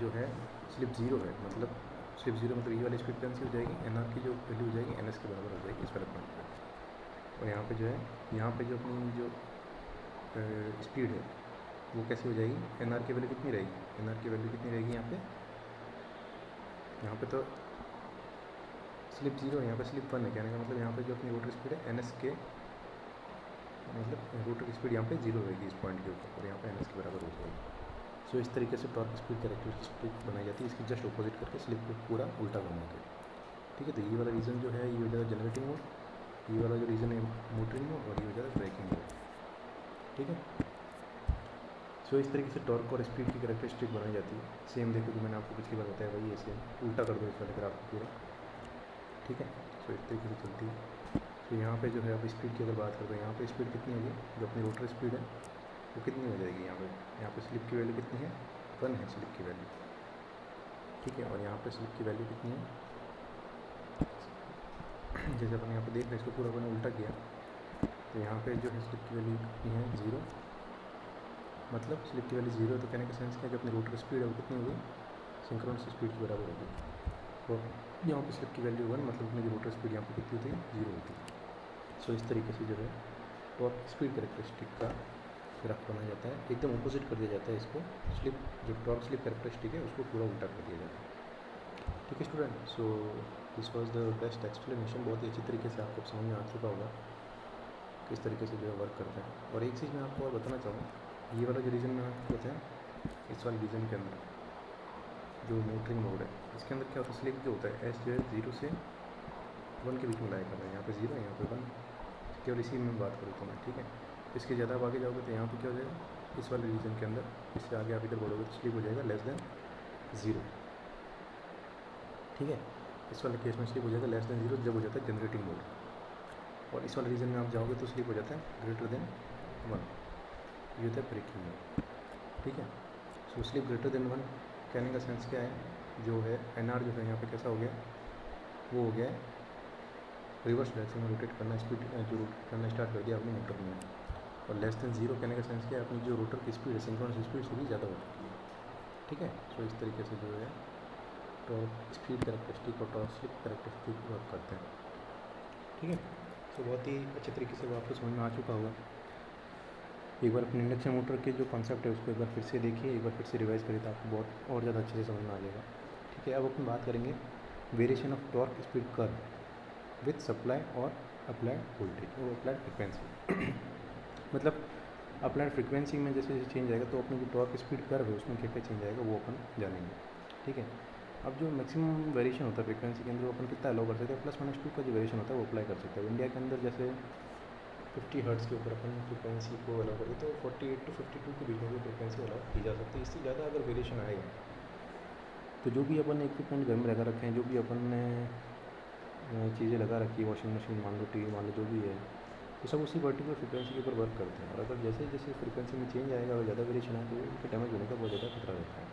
जो है स्लिप 0 है, मतलब स्लिप 0 मतलब ये वाली स्पीड कैंसिल हो जाएगी, एन आर की जो वैल्यू हो जाएगी एन एस के बराबर हो जाएगी इस वाले पॉइंट पर। और यहाँ पे जो है, यहाँ पे जो अपनी जो स्पीड है वो कैसी हो जाएगी, एन आर की वैल्यू कितनी रहेगी, एन आर की वैल्यू कितनी रहेगी यहाँ पे तो स्लिप 0 है, यहाँ पे स्लिप 1 है, कहने का मतलब यहाँ पे जो अपनी रोटर स्पीड है एन एस के, मतलब रोटर की स्पीड यहाँ पे 0 रहेगी इस पॉइंट के ऊपर, और यहाँ पे एन एस के बराबर हो जाएगी। सो इस तरीके से टॉर्क स्पीड कैरेक्टरिस्टिक बनाई जाती है, इसकी जस्ट अपोजिट करके स्लिप को पूरा उल्टा करना है। ठीक है, तो ये वाला रीज़न जो है ये हो जाएगा जनरेटिंग मोड, ये वाला जो रीज़न है मोटरिंग मोड, और ये हो जाएगा ब्रेकिंग मोड। ठीक है, सो इस तरीके से टॉर्क और स्पीड की कैरेक्टरिस्टिक बनाई जाती है। सेम देखो जो मैंने आपको पिछली बार बताया वही है, सेम उल्टा कर दो इस वाले ग्राफ को पूरा। ठीक है, सो इस तरीके से चलती है। तो यहाँ पे जो है अब स्पीड की अगर बात करें तो यहाँ पे स्पीड कितनी होगी, जो अपनी रोटर स्पीड है वो कितनी हो जाएगी, यहाँ पे स्लिप की वैल्यू कितनी है, 1 है स्लिप की वैल्यू। ठीक है, और यहाँ पे स्लिप की वैल्यू कितनी है, जैसे अपन यहाँ पे देख रहे हैं, इसको पूरा अपने उल्टा किया तो यहाँ पे जो है स्लिप की वैल्यू कितनी है, 0। मतलब स्लिप की वैल्यू 0 तो कहने का सेंस क्या है, जो अपनी रोटर स्पीड है वो कितनी होगी, सिंक्रोनस स्पीड के बराबर होगी। और यहाँ पे स्लिप की वैल्यू 1, मतलब अपनी रोटर स्पीड यहाँ पे कितनी होती है, 0 होती है। सो इस तरीके से जो है टॉर्क स्पीड कैरेक्टरिस्टिक का ग्राफ बनाया जाता है, एकदम अपोजिट कर दिया जाता है इसको, स्लिप जो टॉर्क स्लिप कैरेक्टरिस्टिक है उसको पूरा उल्टा कर दिया जाता है। ठीक है student, so this was the best explanation. बहुत ही अच्छी तरीके से आपको समझ में आ चुका होगा किस तरीके से जो है वर्क करता है। और एक चीज़ मैं आपको और बताना चाहूँगा, ये वाला जो रीज़न में आपको बताया, इस वाले रीज़न के अंदर जो मोटरिंग मोड है इसके अंदर क्या होता है, स्लिप जो होता है एस जो है 0 से 1 के बीच में लाया कर रहा है, यहाँ पे 0 है यहाँ पे 1, केवल इसी में बात करूँ तो मैं। ठीक है, इसके ज़्यादा आप आगे जाओगे तो यहाँ पे क्या हो जाएगा, इस वाले रीजन के अंदर, इससे आगे आप इधर बढ़ोगे तो स्लिप हो जाएगा लेस देन 0। ठीक है, इस वाले केस में स्लिप हो जाएगा लेस देन 0 जब हो जाता है जनरेटिंग मोड, और इस वाले रीजन में आप जाओगे तो स्लिप हो जाता है ग्रेटर देन 1, ये होता है ब्रेकिंग मोड। ठीक है, सो स्लिप ग्रेटर देन 1 कहने का सेंस क्या है, जो है एनआर जो है यहाँ पे कैसा हो गया, वो हो गया है रिवर्स डायरेक्शन में रोटेट करना, स्पीड जो रोटेट करना स्टार्ट कर दिया आपने मोटर में। और लेस देन 0 कहने का सेंस क्या है, अपनी जो रोटर की स्पीड है सिंक्रोनस स्पीड से भी ज़्यादा हो चुकी है। ठीक है, सो इस तरीके से जो है टॉर्क स्पीड कैरेक्टरिस्टिक और टॉर्क स्लिप कैरेक्टरिस्टिक वर्क करते हैं। ठीक है, तो बहुत ही अच्छे तरीके से वो आपको समझ में आ चुका होगा। एक बार अपने इंडक्शन मोटर के जो कॉन्सेप्ट है उसको एक बार फिर से देखिए, एक बार फिर से रिवाइज करिए तो आपको बहुत और ज़्यादा अच्छे से समझ में आ जाएगा। ठीक है, अब अपन बात करेंगे variation of torque speed curve with supply और अप्लाइड वोल्टेज और अप्लाइड फ्रिक्वेंसी। मतलब अप्लाइड फ्रिक्वेंसी में जैसे जैसे चेंज आएगा तो अपनी जो टॉर्क स्पीड कर्व है उसमें क्या क्या चेंज आएगा वो अपन जानेंगे। ठीक है, अब जो मैक्सिमम वेरिएशन होता है फ्रिक्वेंसी के अंदर वो अपन कितना अलाउ कर सकते हैं, +-2 का जो वेरिएशन होता है वो अप्लाई कर सकते हैं। इंडिया के अंदर जैसे 50 हर्ट्ज़ के ऊपर अपन फ्रिक्वेंसी को अलाउ करें तो 48 to 52 के बीच में भी फ्रिक्वेंसी अलाउ की जा सकती है। इससे ज़्यादा अगर वेरिएशन आएगा तो जो भी अपन इक्विपमेंट घर में लगा रखे हैं, जो भी अपन ने चीज़ें लगा रखी है, वॉशिंग मशीन मान लो, टीवी मान लो, जो भी है, तो सब उसी पर्टिकुलर फ्रिक्वेंसी के ऊपर वर्क करते हैं। और अगर जैसे जैसे फ्रिक्वेंसी में चेंज आएगा और ज़्यादा वेरिएशन आएगा तो उनके डैमेज होने का बहुत ज़्यादा खतरा रहता है।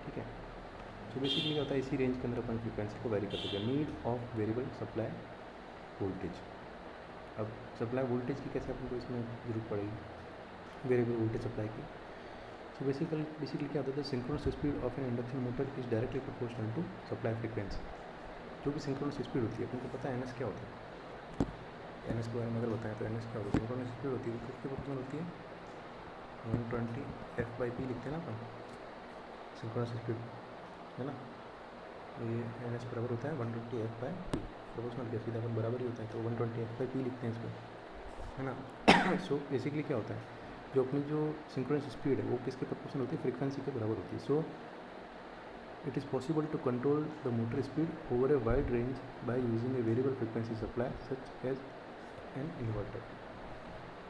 ठीक है, तो बेसिकली क्या होता है, इसी रेंज के अंदर अपन फ्रिक्वेंसी को वेरी कर सकते हैं। Need of variable supply voltage. अब सप्लाई वोल्टेज की कैसे अपन को इसमें जरूरत पड़ेगी, वेरिएबल वोल्टेज सप्लाई की। सो बेसिकली क्या होता है, synchronous speed of an induction motor is directly proportional to supply frequency. जो भी सिंक्रोनस स्पीड होती है, अपन को पता है एनएस क्या होता है, एनएस के बारे में अगर बताएं तो एनएस क्या होता है, सिंक्रोनस स्पीड होती है, किसके प्रोपोर्शनल होती है, 120 F/P लिखते हैं ना अपन सिंक्रोनस स्पीड, है ना। ये एनएस बराबर होता है 120 F/P, प्रोपोर्शनल क्या सीधा अपन बराबर ही होता है, तो 120 F/P लिखते हैं इसको, है ना। सो बेसिकली क्या होता है, जो अपनी जो सिंक्रोनस स्पीड है वो किसके प्रोपोर्शनल होती है, फ्रीक्वेंसी के बराबर होती है। So it is possible to control the motor speed over a wide range by using a variable frequency supply such as an inverter.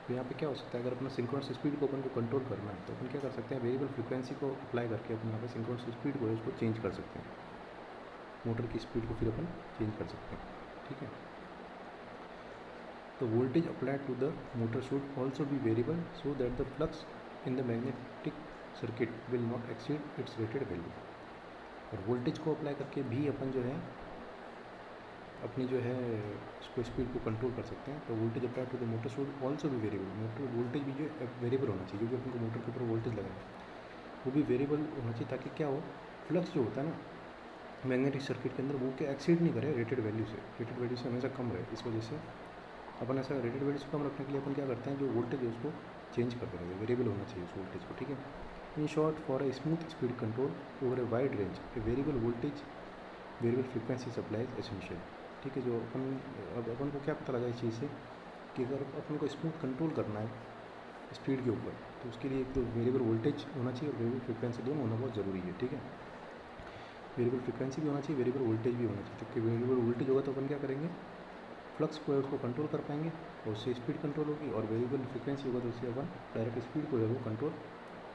तो यहाँ पे क्या हो सकता है, अगर अपना सिंक्रोनस स्पीड को अपन को कंट्रोल करना है तो अपन क्या कर सकते हैं, वेरिएबल फ्रीक्वेंसी को अप्लाई करके अपन यहाँ पे सिंक्रोनस स्पीड को उसको चेंज कर सकते हैं, मोटर की स्पीड को फिर अपन चेंज कर सकते हैं। ठीक है, तो voltage applied to the motor should also be variable so that the flux in the magnetic circuit will not exceed its rated value. और वोल्टेज को अप्लाई करके भी अपन जो है अपनी जो है उसको स्पीड को कंट्रोल कर सकते हैं। तो voltage apply to the motor should also भी वेरिएबल, मोटर वोल्टेज भी जो वेरिएबल होना चाहिए, जो भी अपन को मोटर के ऊपर वोल्टेज लगाए वो भी वेरिएबल होना चाहिए, ताकि क्या हो, फ्लक्स जो होता है ना मैग्नेटिक सर्किट के अंदर वो क्या एक्सीड नहीं करे रेटेड वैल्यू से, रेटेड वैल्यू से हमेशा कम रहे। इस वजह से अपन ऐसा रेटेड वैल्यू से कम रखने के लिए अपन क्या करते हैं, जो वोल्टेज है उसको चेंज करते रहते हैं, वेरिएबल होना चाहिए उस वोल्टेज को। ठीक है, in short for a smooth speed control over a wide range a variable voltage variable frequency supply is essential. ठीक है, जो अब अपन को क्या पता लगा इस चीज़ से कि अगर अपन को स्मूथ कंट्रोल करना है स्पीड के ऊपर तो उसके लिए एक तो वेरिएबल वोल्टेज होना चाहिए और वेरिएबल फ्रीक्वेंसी दोनों होना बहुत ज़रूरी है। ठीक है, वेरिएबल फ्रीक्वेंसी भी होना चाहिए, वेरिएबल वोल्टेज भी होना चाहिए। तो वेरिएबल वोल्टेज होगा तो अपन क्या करेंगे, फ्लक्स को है उसको कंट्रोल कर पाएंगे और उससे स्पीड कंट्रोल होगी, और वेरिएबल फ्रीक्वेंसी होगा तो उससे अपन डायरेक्ट स्पीड को है वो कंट्रोल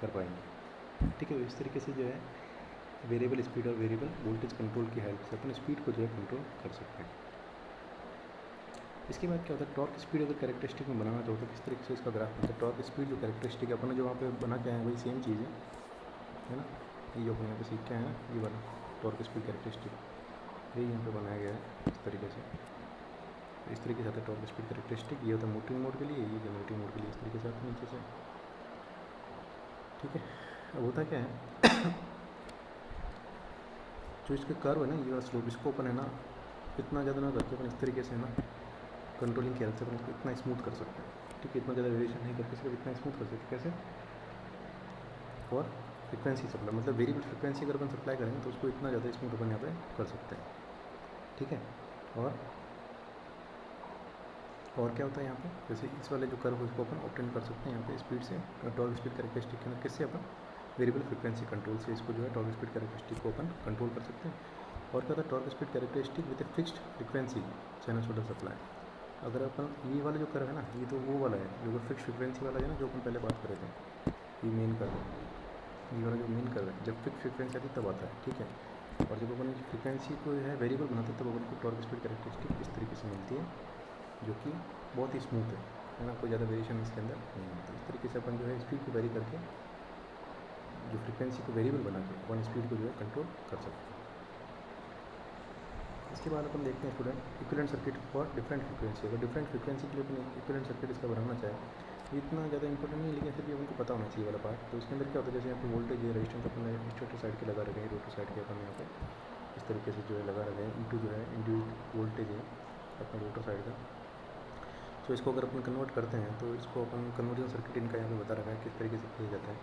कर पाएंगे। ठीक है, इस तरीके से जो है वेरिएबल स्पीड और वेरिएबल वोल्टेज कंट्रोल की हेल्प से अपन स्पीड को जो है कंट्रोल कर सकते हैं। इसके बाद क्या होता है, टॉर्क स्पीड अगर कैरेक्टरिस्टिक में बनाना चाहो तो किस तरीके से इसका ग्राफ बनता है। टॉर्क स्पीड जो कैरेक्टरिस्टिक है अपन जो वहाँ पे बना के आए हैं वही सेम चीज़ है ना, ये जो अपन यहाँ पे सीख के आए हैं ये वाला टॉर्क स्पीड कैरेक्टरिस्टिक यही यहाँ पे बनाया गया है इस तरीके से। इस तरीके से आता है टॉर्क स्पीड कैरेक्टरिस्टिक, ये होता है मोटरिंग मोड के लिए, ये जनरेटिंग मोड के लिए, इस तरीके से आता है नीचे से। ठीक है, अब होता क्या है जो इसके कर्व है ना, ये स्लोप, इसको अपन है ना इतना ज़्यादा ना करके अपन इस तरीके से है ना कंट्रोलिंग की हेल्प से अपन इसको इतना स्मूथ कर सकते हैं। ठीक है, इतना ज़्यादा वेरिएशन नहीं करके सिर्फ इतना स्मूथ कर सकते हैं। कैसे, और फ्रिक्वेंसी सप्लाई, मतलब वेरिएबल फ्रिक्वेंसी अगर अपन सप्लाई करेंगे तो उसको इतना ज़्यादा स्मूथ अपन यहाँ पे कर सकते हैं। ठीक है, और क्या होता है यहाँ पे, जैसे इस वाले जो कर्व उसको अपन ऑब्टेन कर सकते हैं यहाँ पे स्पीड से, टॉर्क स्पीड कैरेक्टरिस्टिक के अंदर किससे अपन वेरिएबल फ्रिक्वेंसी कंट्रोल से इसको जो है टॉर्क स्पीड कैरेक्टरिस्टिक को अपन कंट्रोल कर सकते हैं। और क्या होता है, torque speed characteristic with a fixed frequency sinusoidal supply. अगर अपन ये वाला जो कर्व है ना, ये तो वो वाला है जो फिक्स फ्रिक्वेंसी वाला है ना, जो अपन पहले बात कर रहे थे, ये मेन कर्व है, ये वाला जो मेन कर्व है जब फिक्स फ्रिक्वेंसी आती है तब आता है, ठीक है। और जब अपन फ्रिक्वेंसी को जो है वेरिएबल बनाते हैं तब अपन को टॉर्क स्पीड कैरेक्टरिस्टिक इस तरीके से मिलती है, जो कि बहुत ही स्मूथ है ना, कोई ज़्यादा वेरिएशन इसके अंदर नहीं होती। इस तरीके से अपन जो है स्पीड को वेरी करके, जो फ्रिक्वेंसी को वेरिएबल बना के अपन स्पीड को जो है कंट्रोल कर सकते हैं। इसके बाद अपन देखते हैं student equivalent circuit for different frequency. अगर डिफरेंट फ्रिक्वेंसी के लिए अपन इक्विवेलेंट सर्किट इसका बनाना चाहे, ये इतना ज़्यादा इंपॉर्टेंट नहीं है, लेकिन फिर भी हमको पता होना चाहिए वाला पार्ट। तो इसके अंदर क्या होता है, जैसे यहाँ पे वोल्टेज है, रेजिस्टेंस अपन स्टेटर साइड के लगा रखे हैं, रोटर साइड के अपन यहाँ पे इस तरीके से जो है लगा रखे हैं, इनटू जो है इंड्यूस्ड वोल्टेज है अपना रोटर साइड का। तो इसको अगर अपन कन्वर्ट करते हैं तो इसको अपन कन्वर्जन सर्किट इनका यहाँ पे बता रखा है किस तरीके से किया जाता है।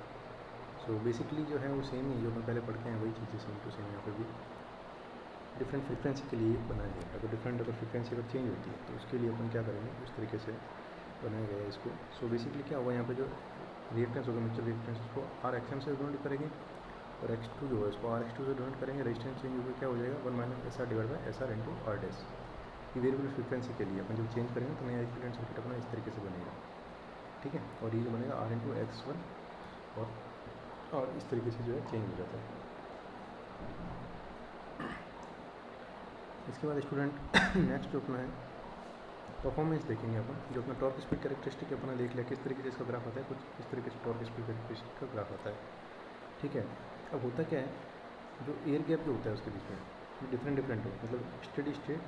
सो बेसिकली जो है वो सेम ही जो अपन पहले पढ़ के हैं वही चीज़ें सेम टू सेम यहाँ पे भी डिफरेंट फ्रिक्वेंसी के लिए बनाया गया है। अगर फ्रिक्वेंसी अगर चेंज होती है तो उसके लिए अपन क्या करेंगे, उस तरीके से बनाया गया है इसको। सो बेसिकली क्या हुआ, यहाँ पे जो रिएक्टेंस होगा, म्यूचुअल रिएक्टेंस, उसको RXM से डिनोट करेंगे और X2 जो है उसको RX2 से डिनोट करेंगे। रेजिस्टेंस चेंज होकर क्या हो जाएगा, 1 - SR divide by SR into R dash. ये वेरिएबल फ्रिक्वेंसी के लिए अपन जब चेंज करेंगे तो नया इक्विवेलेंट सर्किट अपना इस तरीके से बनेगा, ठीक है। और ये जो बनेगा R इंटू X1 और इस तरीके से जो है चेंज हो जाता है। इसके बाद स्टूडेंट नेक्स्ट जो अपना है परफॉर्मेंस देखेंगे अपन, जो अपना टॉर्क स्पीड कैरेक्टरिस्टिक अपना देख लिया किस तरीके से इसका ग्राफ आता है, कुछ इस तरीके से टॉर्क स्पीड कैरेक्टरिस्टिक का ग्राफ आता है, ठीक है। अब होता क्या है, जो एयर गैप जो होता है उसके बीच में ये डिफरेंट है, मतलब steady state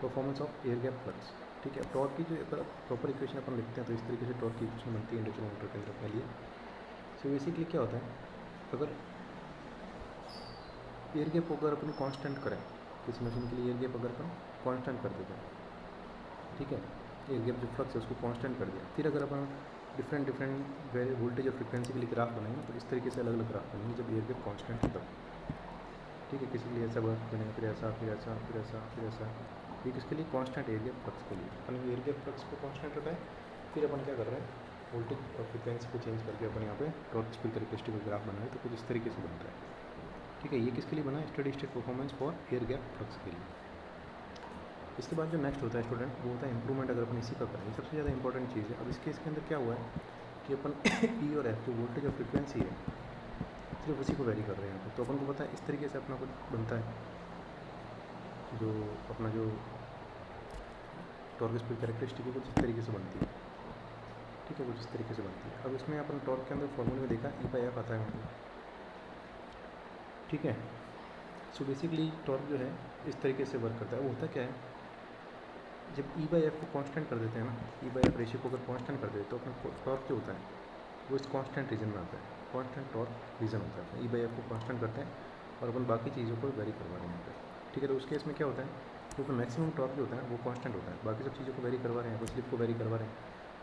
performance of air gap flux, ठीक है। टॉर्क की जो अगर प्रॉपर इक्वेशन अपन लिखते हैं तो इस तरीके से टॉर्क की इक्वेशन बनती है इंडक्शन मोटर के अंदर अपने लिए। सो बेसिकली क्या होता है, अगर एयर गैप को अगर अपन कांस्टेंट करें, किसी मशीन के लिए एयर गैप अगर अपन कांस्टेंट कर देते हैं, ठीक है, एयर गैप जो फ्लक्स है उसको कांस्टेंट कर दिया, फिर अगर अपन डिफरेंट वोल्टेज और फ्रिक्वेंसी के लिए ग्राफ बनाएंगे तो इस तरीके से अलग अलग ग्राफ बनेंगे जब एयर गैप कांस्टेंट है तब, ठीक है। किसी के लिए ऐसा ग्राफ बनेगा, फिर ऐसा, फिर ऐसा, फिर ऐसा, फिर ऐसा, ये किसके लिए, कांस्टेंट एयर गैप फ्लक्स के लिए। अपन एयर गैप फ्लक्स को कांस्टेंट रखा है, फिर अपन क्या कर रहे हैं, वोल्टेज और फ्रिक्वेंसी को चेंज करके अपन यहाँ पे टॉर्क स्पीड कैरेक्टरिस्टिक का ग्राफ बना है, तो कुछ इस तरीके से बनता है, ठीक है। ये किसके लिए बना है, steady state performance for air gap flux के लिए। इसके बाद जो नेक्स्ट होता है स्टूडेंट, वो होता है इंप्रूवमेंट। अगर अपन इसी का करें, सबसे ज़्यादा इंपॉर्टेंट चीज़ है। अब इसके अंदर क्या हुआ है कि अपन E और F जो वोल्टेज और फ्रिक्वेंसी है सिर्फ उसी को वेरी कर रहे हैं यहाँ पे। तो अपन को पता है इस तरीके से अपना कुछ बनता है, जो अपना जो टॉर्क स्पीड कैरेक्टरिस्टिक है कुछ इस तरीके से बनती है, ठीक है, कुछ इस तरीके से बनती है। अब इसमें अपन टॉर्क के अंदर फॉर्मूले में देखा E/F आता है वहाँ पर, ठीक है। सो बेसिकली टॉर्क जो है इस तरीके से वर्क करता है। वो होता क्या है, जब E/F को कांस्टेंट कर देते हैं ना, E/F रेशियो को अगर कांस्टेंट कर देते हैं तो अपना टॉर्क जो होता है वो इस कांस्टेंट रीजन में आता है, कांस्टेंट टॉर्क रीजन होता है। E/F को कांस्टेंट करते हैं और अपन बाकी चीज़ों को वेरी करवा रहे हैं यहाँ पे, ठीक है। तो उस केस में क्या होता है, क्योंकि मैक्सिमम टॉर्क जो होता है वो कांस्टेंट होता है, बाकी सब चीज़ों को वेरी करवा रहे हैं, स्लिप को वेरी करवा रहे हैं,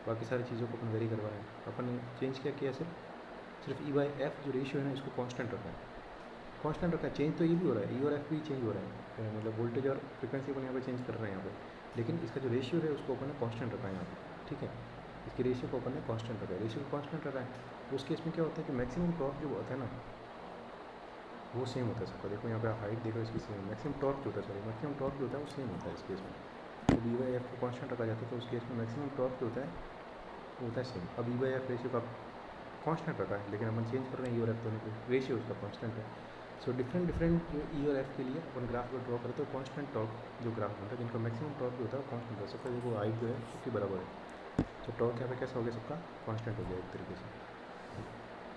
बाकी सारी चीज़ों को अपन वेरी करवा रहे हैं। अपन ने चेंज क्या किया, सिर्फ E/F जो रेशियो है ना इसको कांस्टेंट रखा है, कांस्टेंट रखा है। चेंज तो ये भी हो रहा है, E और F भी चेंज हो रहा है, मतलब वोल्टेज और फ्रिक्वेंसी अपन यहाँ पे चेंज कर रहे हैं यहाँ पे, लेकिन इसका जो रेशियो है उसको अपन ने कांस्टेंट रखा है यहाँ पे, ठीक है। इसकी रेशियो को अपन ने कांस्टेंट रखा है, रेशियो को कांस्टेंट रखा है। तो उस केस में क्या होता है कि मैक्सिमम टॉर्क जो होता है ना वो सेम होता है सबका। देखो यहाँ पे हाइट देखो इसकी सेम, मैक्सिमम टॉर्क जो होता है, सॉरी मैक्सिमम टॉर्क जो होता है वो सेम होता है इस केस में। जब E/F को कांस्टेंट रखा जाता है तो उस केस में मैक्सिमम टॉर्क जो होता है वो होता है सेम। अब E/F रेशियो का कांस्टेंट रखा है, लेकिन अपन चेंज कर रहे हैं E और F दोनों को, रेशियो उसका कांस्टेंट है। सो डिफरेंट जो E और F के लिए अपन ग्राफ को ड्रॉ करते हैं, कांस्टेंट टॉर्क जो ग्राफ बनता है, जिनका मैक्सिमम टॉर्क जो होता है वो कांस्टेंट हो सकता है, देखो हाइट जो है उसकी बराबर है, तो टॉर्क यहाँ पे कैसा हो गया, सबका कांस्टेंट हो गया एक तरीके से,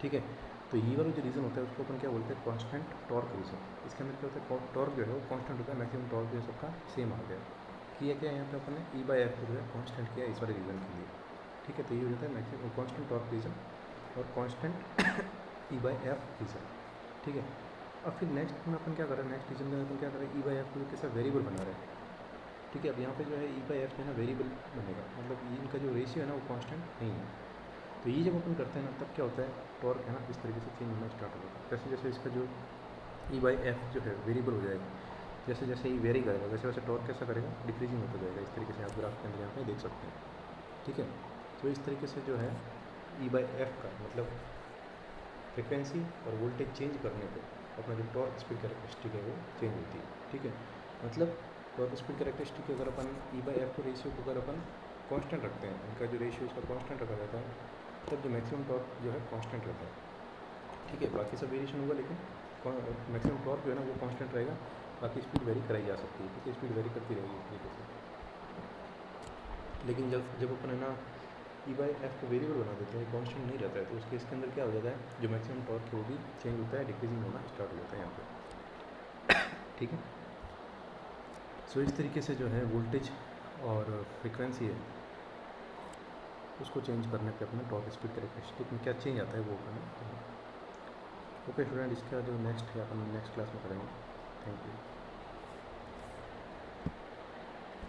ठीक है। तो ये वाला जो रीज़न होता है उसको अपन क्या बोलते हैं, कांस्टेंट टॉर्क रीजन। इसके अंदर क्या होता है, टॉर्क जो है वो कांस्टेंट होता है, मैक्सिमम टॉर्क जो है सबका सेम आ गया। किया क्या यहाँ पे अपन ने E/F को जो है कांस्टेंट किया इस वाले रीजन के लिए, ठीक है। तो ये हो जाता है मैक्सिमम कांस्टेंट टॉर्क रीजन और कांस्टेंट E/F रीजन, ठीक है। अब फिर नेक्स्ट में अपन क्या कर रहे हैं, नेक्स्ट रीजन में अपन क्या कर रहे हैं, E/F को कैसा वेरिएबल बना रहे हैं, ठीक है। अब यहाँ पे जो है E/F जो है ना वेरिएबल बनेगा, मतलब इनका जो रेशियो है ना वो कांस्टेंट नहीं है। तो ये जब अपन करते हैं ना तब क्या होता है, टॉर्क है ना इस तरीके से चेंज होना स्टार्ट होगा। जैसे जैसे इसका जो E/F जो है वेरिएबल हो जाएगा, जैसे जैसे ये वेरी करेगा वैसे वैसे टॉर्क कैसा करेगा, डिक्रीजिंग होता जाएगा। इस तरीके से आप ग्राफ के अंदर यहाँ पे देख सकते हैं, ठीक है। तो इस तरीके से जो है E/F का मतलब फ्रिक्वेंसी और वोल्टेज चेंज करने पर अपना जो टॉर्क स्पीड कैरेक्टरिस्टिक है वो चेंज होती है, ठीक है। मतलब टॉर्क स्पीड कैरेक्टरिस्टिक अगर अपन E/F को रेशियो को अगर अपन कांस्टेंट रखते हैं, इनका जो रेशियो इसका कांस्टेंट रखा जाता है, तब जो मैक्सिमम टॉर्क जो है कांस्टेंट रहता है। ठीक है, बाकी सब वेरिएशन होगा लेकिन मैक्सिमम टॉर्क जो है ना वो कांस्टेंट रहेगा। बाकी स्पीड वेरी कराई जा सकती है, क्योंकि स्पीड वेरी करती रहेगी इस तरीके से। लेकिन जब अपन है ना E/F को वेरिएबल बना देते हैं, कांस्टेंट नहीं रहता है, तो उस केस के अंदर क्या हो जाता है, जो मैक्सिमम टॉर्क है वो भी चेंज होता है, डिक्रीजिंग होना स्टार्ट हो जाता है यहाँ पे। ठीक है, सो इस तरीके से जो है वोल्टेज और फ्रिक्वेंसी है उसको चेंज करने पे अपने टॉर्क स्पीड कैरेक्टरिस्टिक में क्या चेंज आता है वो करना। ओके स्टूडेंट, इसका जो नेक्स्ट है अपन नेक्स्ट क्लास में करेंगे। Thank you.